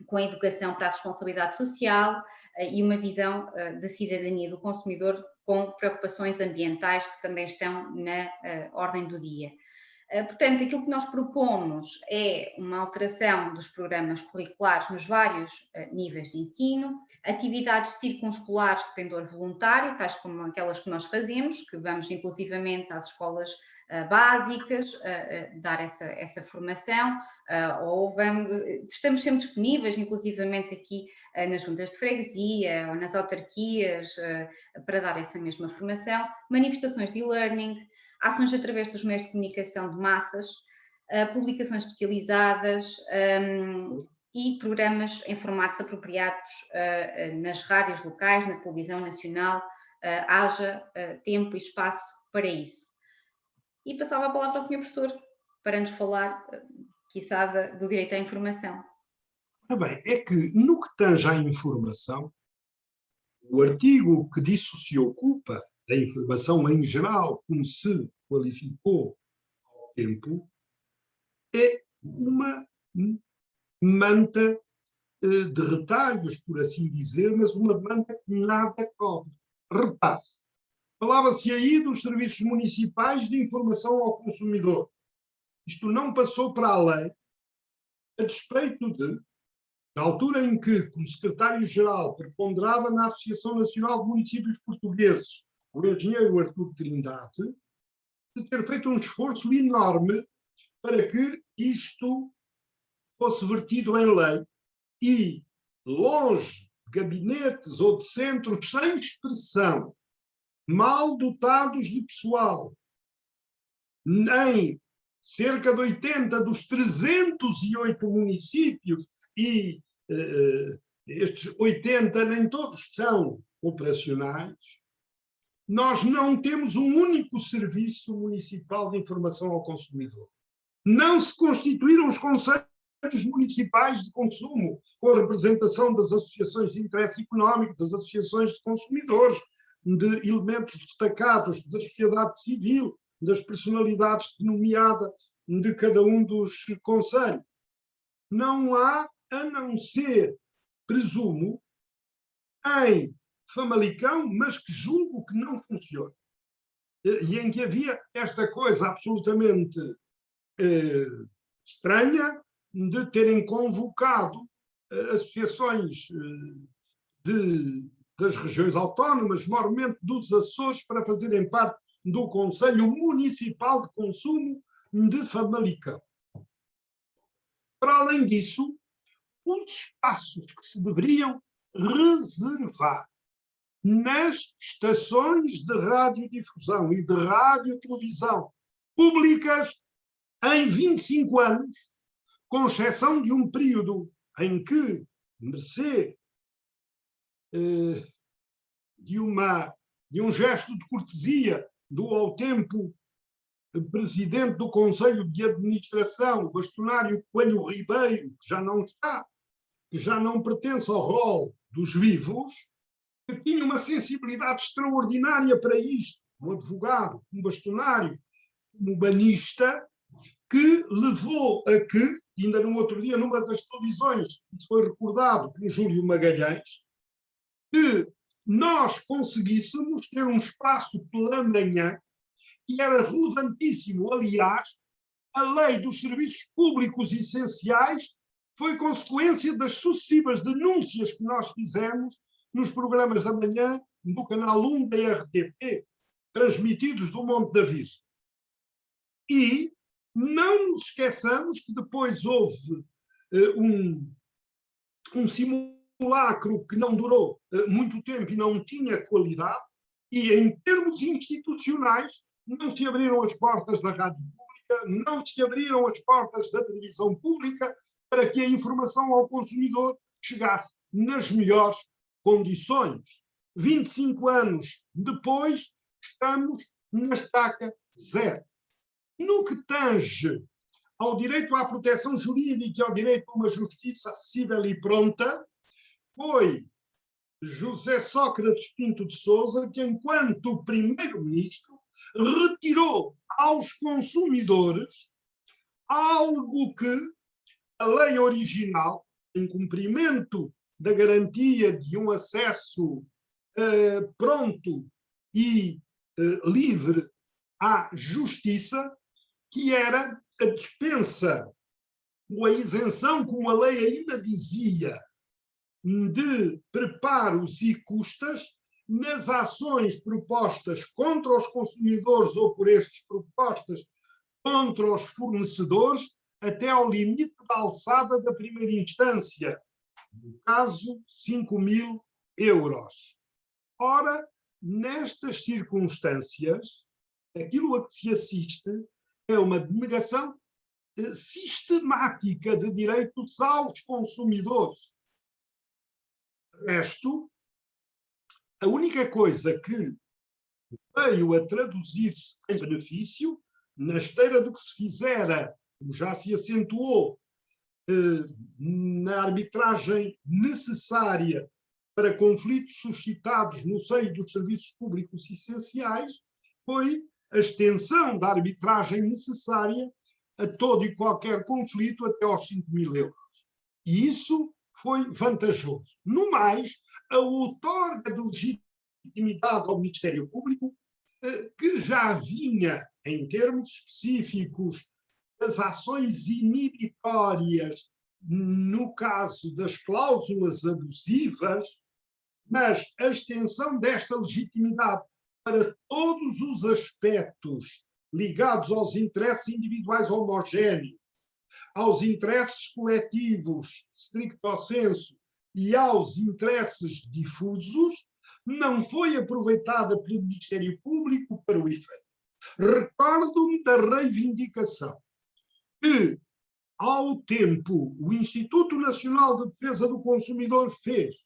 com a educação para a responsabilidade social e uma visão da cidadania do consumidor com preocupações ambientais que também estão na ordem do dia. Portanto, aquilo que nós propomos é uma alteração dos programas curriculares nos vários níveis de ensino, atividades circunscolares de pendor voluntário, tais como aquelas que nós fazemos, que vamos inclusivamente às escolas básicas dar essa formação, estamos sempre disponíveis, inclusivamente aqui nas juntas de freguesia ou nas autarquias, para dar essa mesma formação, manifestações de e-learning, ações através dos meios de comunicação de massas, publicações especializadas e programas em formatos apropriados nas rádios locais, na televisão nacional, haja tempo e espaço para isso. E passava a palavra ao Sr. Professor para nos falar, quiçá, do direito à informação. Bem, é que no que tange à informação, o artigo que disso se ocupa, da informação em geral, como se qualificou ao tempo, é uma manta de retalhos, por assim dizer, mas uma manta que nada cobre. Repare-se, falava-se aí dos serviços municipais de informação ao consumidor. Isto não passou para a lei, a despeito de, na altura em que, como secretário-geral, preponderava na Associação Nacional de Municípios Portugueses o engenheiro Artur Trindade, de ter feito um esforço enorme para que isto fosse vertido em lei e, longe de gabinetes ou de centros sem expressão, mal dotados de pessoal, em cerca de 80 dos 308 municípios, e estes 80 nem todos são operacionais, nós não temos um único serviço municipal de informação ao consumidor. Não se constituíram os conselhos municipais de consumo, com a representação das associações de interesse económico, das associações de consumidores, de elementos destacados da sociedade civil, das personalidades nomeadas de cada um dos conselhos. Não há, a não ser, presumo, em Famalicão, mas que julgo que não funciona. E em que havia esta coisa absolutamente estranha de terem convocado associações das regiões autónomas, maiormente dos Açores, para fazerem parte do Conselho Municipal de Consumo de Famalicão. Para além disso, os espaços que se deveriam reservar nas estações de radiodifusão e de radiotelevisão públicas em 25 anos, com exceção de um período em que, mercê de um gesto de cortesia do ao tempo presidente do Conselho de Administração, bastonário Coelho Ribeiro, que já não está, que já não pertence ao rol dos vivos, que tinha uma sensibilidade extraordinária para isto, um advogado, um bastonário, um humanista, que levou a que, ainda no outro dia, numa das televisões, isso foi recordado pelo Júlio Magalhães, que nós conseguíssemos ter um espaço pela manhã, que era relevantíssimo. Aliás, a lei dos serviços públicos essenciais foi consequência das sucessivas denúncias que nós fizemos nos programas da manhã do canal 1 da RTP, transmitidos do Monte da Virgem. E não nos esqueçamos que depois houve um simulacro que não durou muito tempo e não tinha qualidade, e em termos institucionais não se abriram as portas da rádio pública, não se abriram as portas da televisão pública para que a informação ao consumidor chegasse nas melhores condições. 25 anos depois, estamos na estaca zero. No que tange ao direito à proteção jurídica e ao direito a uma justiça acessível e pronta, foi José Sócrates Pinto de Sousa que, enquanto primeiro-ministro, retirou aos consumidores algo que a lei original, em cumprimento da garantia de um acesso pronto e livre à justiça, que era a dispensa ou a isenção, como a lei ainda dizia, de preparos e custas nas ações propostas contra os consumidores ou por estes propostas contra os fornecedores, até ao limite da alçada da primeira instância, no caso, 5.000 euros. Ora, nestas circunstâncias, aquilo a que se assiste é uma denegação sistemática de direitos aos consumidores. De resto, a única coisa que veio a traduzir-se em benefício, na esteira do que se fizera, como já se acentuou, na arbitragem necessária para conflitos suscitados no seio dos serviços públicos essenciais foi a extensão da arbitragem necessária a todo e qualquer conflito até aos 5.000 euros. E isso foi vantajoso. No mais, a outorga de legitimidade ao Ministério Público, que já vinha, em termos específicos, das ações inibitórias, no caso das cláusulas abusivas, mas a extensão desta legitimidade para todos os aspectos ligados aos interesses individuais homogéneos, aos interesses coletivos, stricto sensu, e aos interesses difusos, não foi aproveitada pelo Ministério Público para o efeito. Recordo-me da reivindicação que, ao tempo, o Instituto Nacional de Defesa do Consumidor fez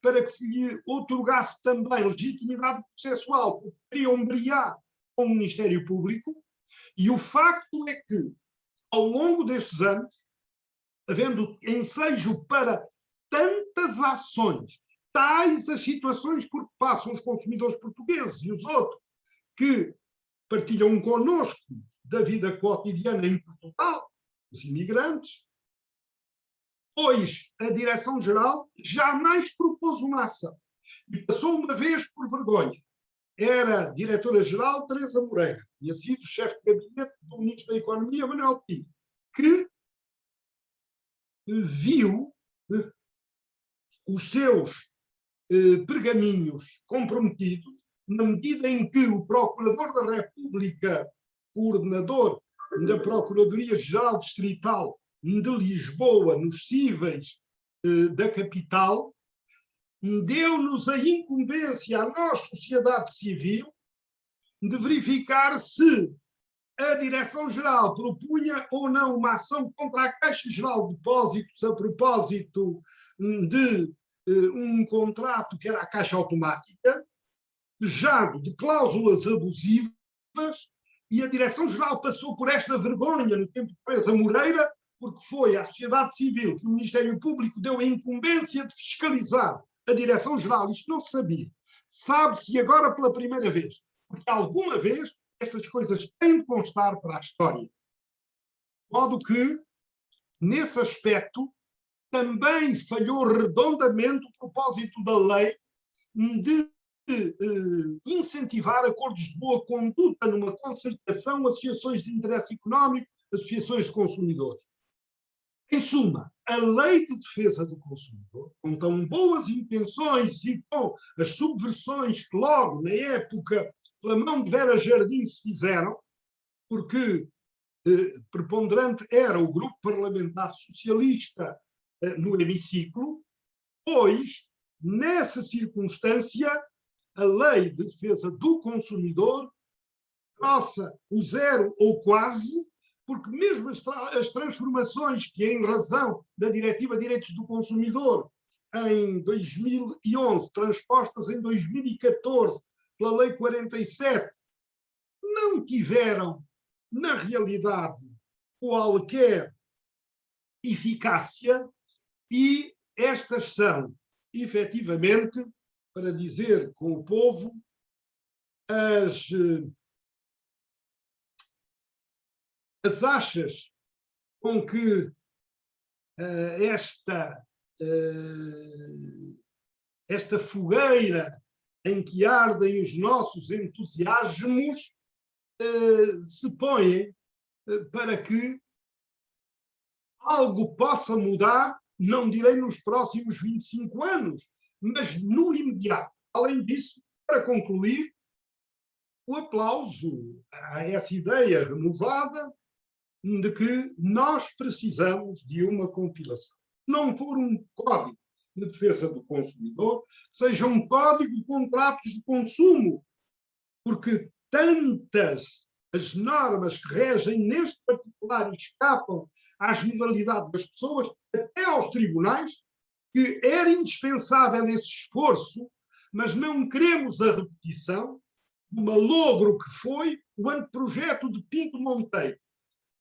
para que se lhe outorgasse também legitimidade processual, porque queria ombrear com o Ministério Público, e o facto é que, ao longo destes anos, havendo ensejo para tantas ações, tais as situações por que passam os consumidores portugueses e os outros, que partilham connosco da vida cotidiana em Portugal, os imigrantes, pois a Direção-Geral jamais propôs uma ação. E passou uma vez por vergonha. Era diretora-geral Teresa Moreira, tinha sido chefe de gabinete do Ministro da Economia, Manuel Pinto, que viu os seus pergaminhos comprometidos, na medida em que o Procurador da República, coordenador da Procuradoria-Geral Distrital de Lisboa, nos cíveis da capital, deu-nos a incumbência, a nós, sociedade civil, de verificar se a Direção-Geral propunha ou não uma ação contra a Caixa Geral de Depósitos a propósito de um contrato que era a Caixa Automática, pejado de cláusulas abusivas, e a Direção-Geral passou por esta vergonha no tempo de Teresa Moreira, porque foi à sociedade civil que o Ministério Público deu a incumbência de fiscalizar a Direção-Geral. Isto não se sabia. Sabe-se agora pela primeira vez, porque alguma vez estas coisas têm de constar para a história. De modo que, nesse aspecto, também falhou redondamente o propósito da lei de incentivar acordos de boa conduta numa concertação, associações de interesse económico, associações de consumidores. Em suma, a Lei de Defesa do Consumidor, com tão boas intenções e com as subversões que logo, na época, pela mão de Vera Jardim se fizeram, porque preponderante era o grupo parlamentar socialista no hemiciclo, pois, nessa circunstância, a Lei de Defesa do Consumidor troça o zero ou quase, porque mesmo as transformações que, em razão da Diretiva de Direitos do Consumidor, em 2011, transpostas em 2014 pela Lei 47, não tiveram, na realidade, qualquer eficácia, e estas são, efetivamente, para dizer com o povo, as achas com que esta fogueira em que ardem os nossos entusiasmos se põem para que algo possa mudar, não direi nos próximos 25 anos, mas no imediato. Além disso, para concluir, o aplauso a essa ideia renovada de que nós precisamos de uma compilação. Se não for um código de defesa do consumidor, seja um código de contratos de consumo, porque tantas as normas que regem neste particular escapam à generalidade das pessoas, até aos tribunais, que era indispensável esse esforço, mas não queremos a repetição do malogro que foi o anteprojeto de Pinto Monteiro,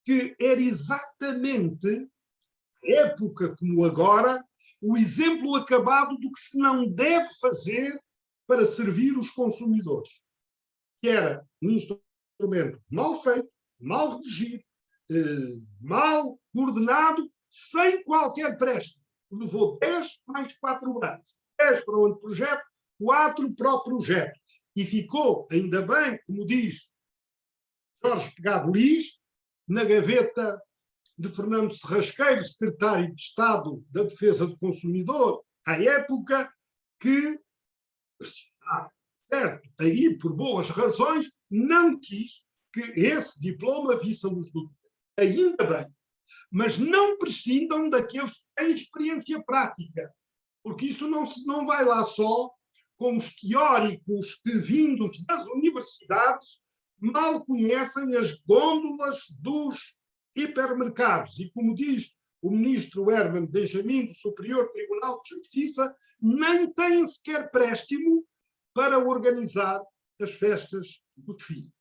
que era exatamente, época como agora, o exemplo acabado do que se não deve fazer para servir os consumidores, que era um instrumento mal feito, mal redigido, mal coordenado, sem qualquer préstimo. Levou 10 mais 4 anos. 10 para o anteprojeto, 4 para o projeto. E ficou, ainda bem, como diz Jorge Pegado Liz, na gaveta de Fernando Serrasqueiro, secretário de Estado da Defesa do Consumidor, à época, que, certo, aí por boas razões, não quis que esse diploma visse a luz do dia. Ainda bem. Mas não prescindam daqueles que têm experiência prática, porque isto não vai lá só com os teóricos que, vindos das universidades, mal conhecem as gôndolas dos hipermercados. E, como diz o ministro Herman Benjamin, do Superior Tribunal de Justiça, nem têm sequer préstimo para organizar as festas dos filhos.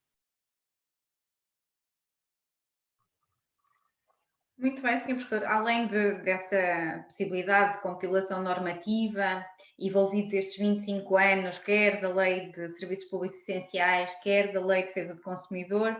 Muito bem, Sr. Professor. Além dessa possibilidade de compilação normativa, envolvidos estes 25 anos, quer da Lei de Serviços Públicos Essenciais, quer da Lei de Defesa do Consumidor,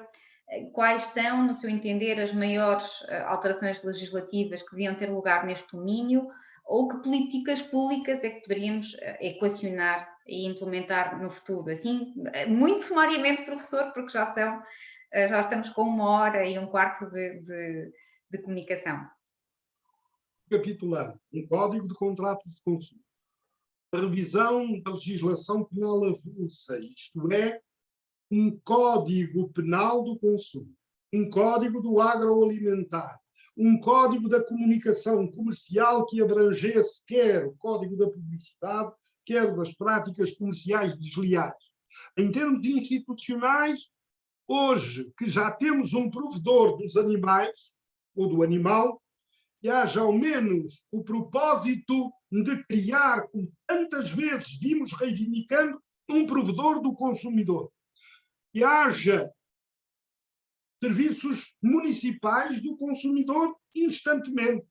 quais são, no seu entender, as maiores alterações legislativas que deviam ter lugar neste domínio, ou que políticas públicas é que poderíamos equacionar e implementar no futuro? Assim, muito sumariamente, professor, porque já estamos com 1 hora e 1/4 de comunicação. Recapitulando, um Código de Contratos de Consumo, a revisão da legislação penal avulsa, isto é, um Código Penal do Consumo, um Código do Agroalimentar, um Código da Comunicação Comercial que abrangesse quer o Código da Publicidade, quer das práticas comerciais desleais. Em termos institucionais, hoje que já temos um provedor dos animais, ou do animal, que haja ao menos o propósito de criar, como tantas vezes vimos reivindicando, um provedor do consumidor. Que haja serviços municipais do consumidor instantemente,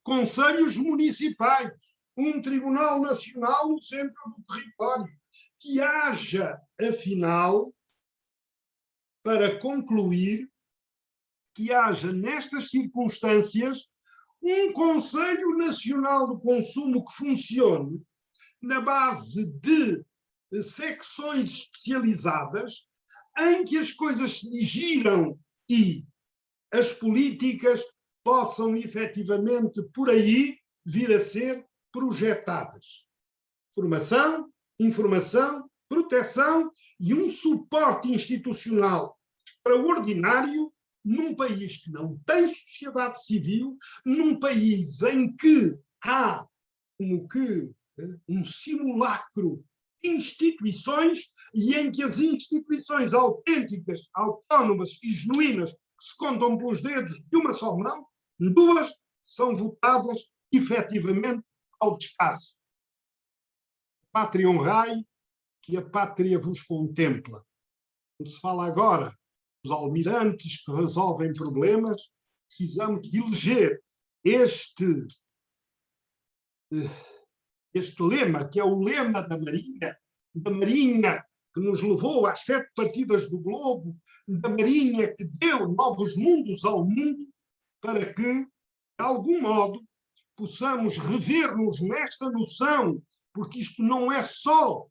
conselhos municipais, um Tribunal Nacional no centro do território. Que haja, afinal, para concluir, que haja nestas circunstâncias um Conselho Nacional do Consumo que funcione na base de secções especializadas em que as coisas se giram e as políticas possam efetivamente por aí vir a ser projetadas. Formação, informação, proteção e um suporte institucional extraordinário num país que não tem sociedade civil, num país em que há como que um simulacro de instituições e em que as instituições autênticas, autónomas e genuínas, que se contam pelos dedos de uma só mão, 2 são votadas efetivamente ao descaso. Pátria honrai, que a pátria vos contempla. Quando se fala agora dos almirantes que resolvem problemas, precisamos de eleger este lema, que é o lema da Marinha que nos levou às 7 partidas do globo, da Marinha que deu novos mundos ao mundo, para que, de algum modo, possamos rever-nos nesta noção, porque isto não é só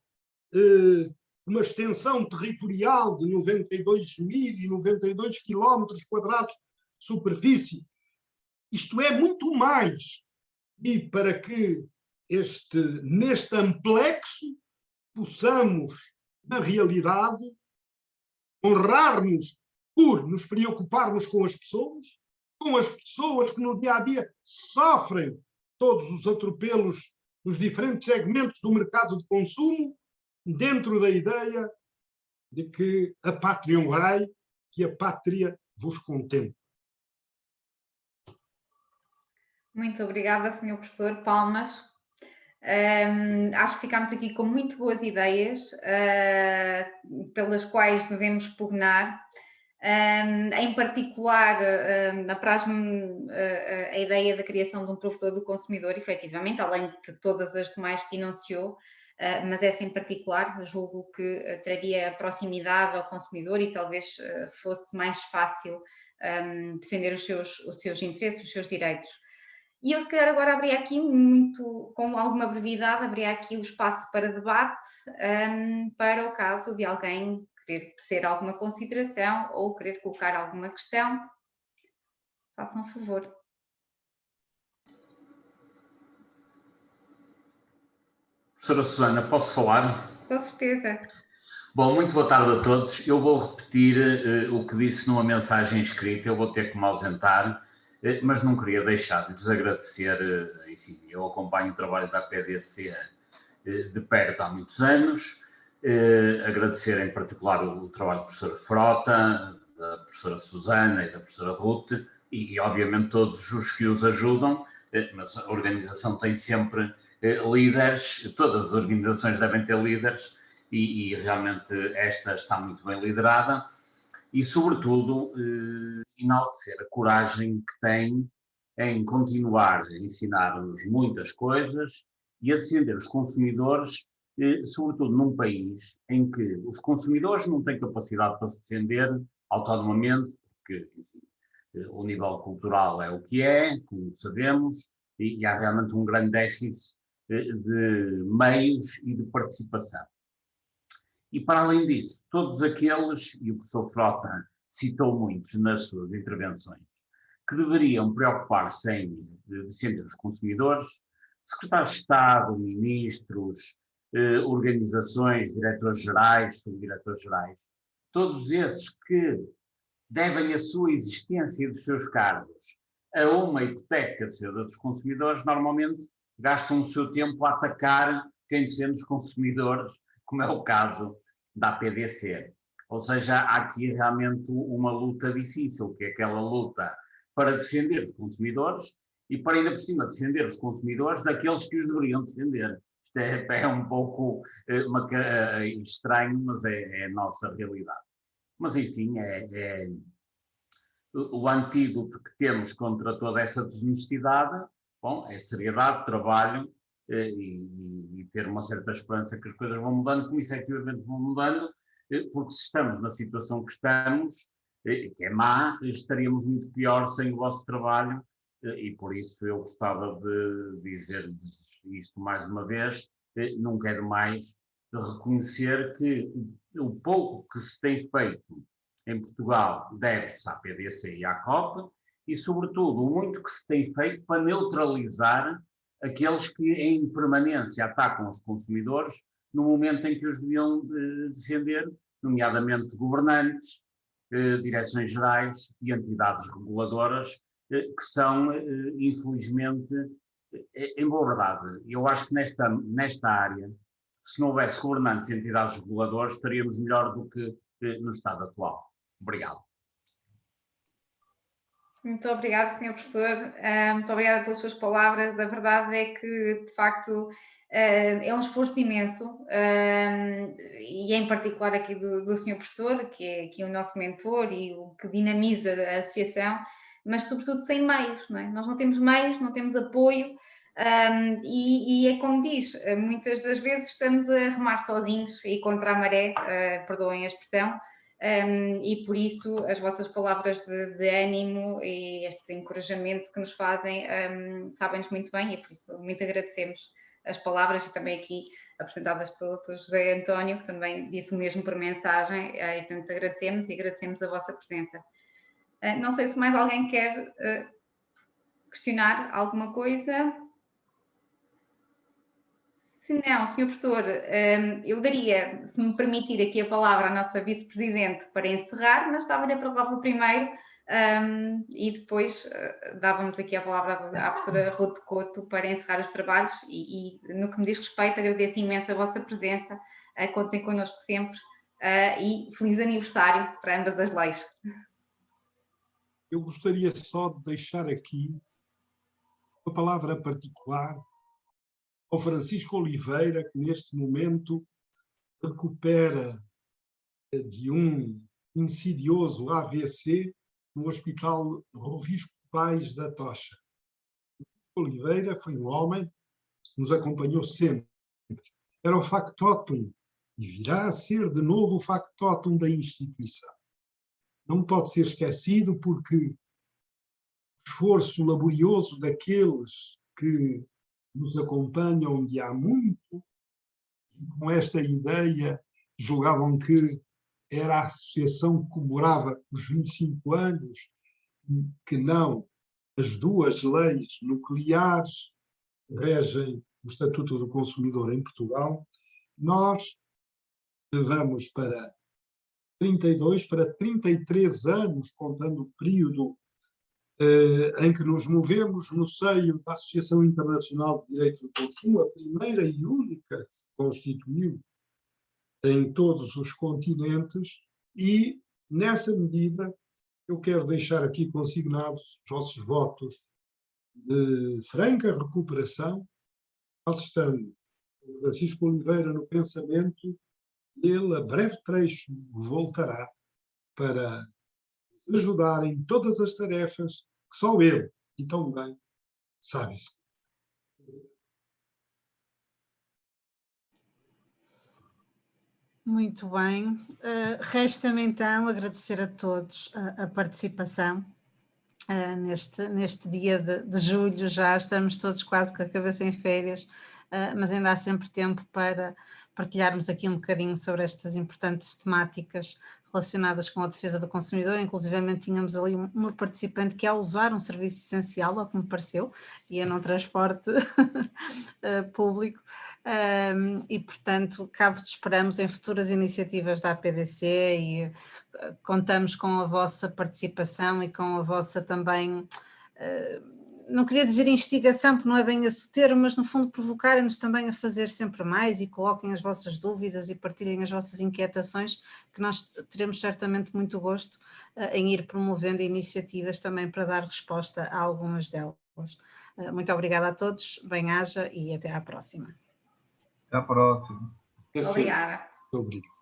uma extensão territorial de 92.092 quilómetros quadrados de superfície. Isto é muito mais. E para que neste amplexo possamos, na realidade, honrar-nos por nos preocuparmos com as pessoas que no dia-a-dia sofrem todos os atropelos nos diferentes segmentos do mercado de consumo, dentro da ideia de que a pátria honrai, que a pátria vos contemple. Muito obrigada, Sr. Professor. Palmas. Acho que ficámos aqui com muito boas ideias pelas quais devemos pugnar. Em particular, apraz-me a ideia da criação de um professor do consumidor, efetivamente, além de todas as demais que enunciou, mas essa em particular, julgo que traria proximidade ao consumidor e talvez fosse mais fácil defender os seus interesses, os seus direitos. E eu, se calhar, agora abri aqui muito, com alguma brevidade, abri aqui o espaço para debate, para o caso de alguém querer tecer alguma consideração ou querer colocar alguma questão. Façam favor. Professora Susana, posso falar? Com certeza. Bom, muito boa tarde a todos. Eu vou repetir o que disse numa mensagem escrita, eu vou ter que me ausentar, mas não queria deixar de lhes agradecer, enfim, eu acompanho o trabalho da PDC de perto há muitos anos, agradecer em particular o trabalho do professor Frota, da professora Susana e da professora Ruth, e obviamente todos os que os ajudam, mas a organização tem sempre líderes, todas as organizações devem ter líderes, e realmente esta está muito bem liderada, e sobretudo enaltecer a coragem que tem em continuar a ensinar-nos muitas coisas e a defender os consumidores, sobretudo num país em que os consumidores não têm capacidade para se defender autonomamente, porque, enfim, o nível cultural é o que é, como sabemos, e há realmente um grande déficit de meios e de participação. E, para além disso, todos aqueles, e o professor Frota citou muitos nas suas intervenções, que deveriam preocupar-se em defender os consumidores, secretários de Estado, ministros, organizações, diretores-gerais, subdiretores-gerais, todos esses que devem a sua existência e dos seus cargos a uma hipotética defesa dos consumidores, normalmente gastam o seu tempo a atacar quem defende os consumidores, como é o caso da PDC. Ou seja, há aqui realmente uma luta difícil, que é aquela luta para defender os consumidores e para ainda por cima defender os consumidores daqueles que os deveriam defender. Isto é um pouco estranho, mas é a nossa realidade. Mas enfim, o antídoto que temos contra toda essa desonestidade, bom, é seriedade, trabalho e ter uma certa esperança que as coisas vão mudando, como efetivamente vão mudando, porque se estamos na situação que estamos, que é má, estaríamos muito pior sem o vosso trabalho, e por isso eu gostava de dizer isto mais uma vez, nunca é demais de reconhecer que o pouco que se tem feito em Portugal deve-se à PDC e à COP, e sobretudo o muito que se tem feito para neutralizar aqueles que em permanência atacam os consumidores no momento em que os deviam defender, nomeadamente governantes, direções gerais e entidades reguladoras, que são, infelizmente, em boa verdade, eu acho que nesta área, se não houvesse governantes e entidades reguladoras, estaríamos melhor do que no estado atual. Obrigado. Muito obrigada, Sr. Professor. Muito obrigada pelas suas palavras. A verdade é que, de facto, é um esforço imenso, e em particular aqui do Sr. Professor, que é aqui o nosso mentor e o que dinamiza a associação, mas sobretudo sem meios, não é? Nós não temos meios, não temos apoio, e é como diz, muitas das vezes estamos a remar sozinhos e contra a maré, perdoem a expressão, e por isso as vossas palavras de ânimo e este encorajamento que nos fazem, sabem-nos muito bem, e por isso muito agradecemos as palavras e também aqui apresentadas pelo Dr. José António, que também disse o mesmo por mensagem, e portanto agradecemos e agradecemos a vossa presença. Não sei se mais alguém quer questionar alguma coisa. Se não, Sr. Professor, eu daria, se me permitir, aqui a palavra à nossa Vice-Presidente para encerrar, mas estava-lhe a palavra primeiro, e depois dávamos aqui a palavra à professora Ruth Couto para encerrar os trabalhos e no que me diz respeito, agradeço imenso a vossa presença, contem connosco sempre, e feliz aniversário para ambas as leis. Eu gostaria só de deixar aqui uma palavra particular ao Francisco Oliveira, que neste momento recupera de um insidioso AVC no Hospital Rovisco Pais da Tocha. Oliveira foi um homem que nos acompanhou sempre. Era o factotum, e virá a ser de novo o factotum da instituição. Não pode ser esquecido porque o esforço laborioso daqueles que nos acompanham de há muito, com esta ideia, julgavam que era a associação que comemorava os 25 anos, que não as duas leis nucleares regem o Estatuto do Consumidor em Portugal. Nós vamos para 32, para 33 anos, contando o período em que nos movemos no seio da Associação Internacional de Direito do Consumo, a primeira e única que se constituiu em todos os continentes, e, nessa medida, eu quero deixar aqui consignados os vossos votos de franca recuperação. Nós estamos, Francisco Oliveira, no pensamento, ele, a breve trecho, voltará para nos ajudar em todas as tarefas que só ele, e tão bem, sabe isso. Muito bem. Resta-me então agradecer a todos a participação neste dia de julho. Já estamos todos quase com a cabeça em férias, mas ainda há sempre tempo para partilharmos aqui um bocadinho sobre estas importantes temáticas relacionadas com a defesa do consumidor. Inclusivamente tínhamos ali uma participante que, ao usar um serviço essencial, ao que me pareceu, ia num transporte público, e portanto cá vos esperamos em futuras iniciativas da APDC e contamos com a vossa participação e com a vossa também, não queria dizer instigação, porque não é bem esse o termo, mas no fundo provocarem-nos também a fazer sempre mais, e coloquem as vossas dúvidas e partilhem as vossas inquietações, que nós teremos certamente muito gosto em ir promovendo iniciativas também para dar resposta a algumas delas. Muito obrigada a todos, bem-aja e até à próxima. Até à próxima. Obrigada. Obrigado.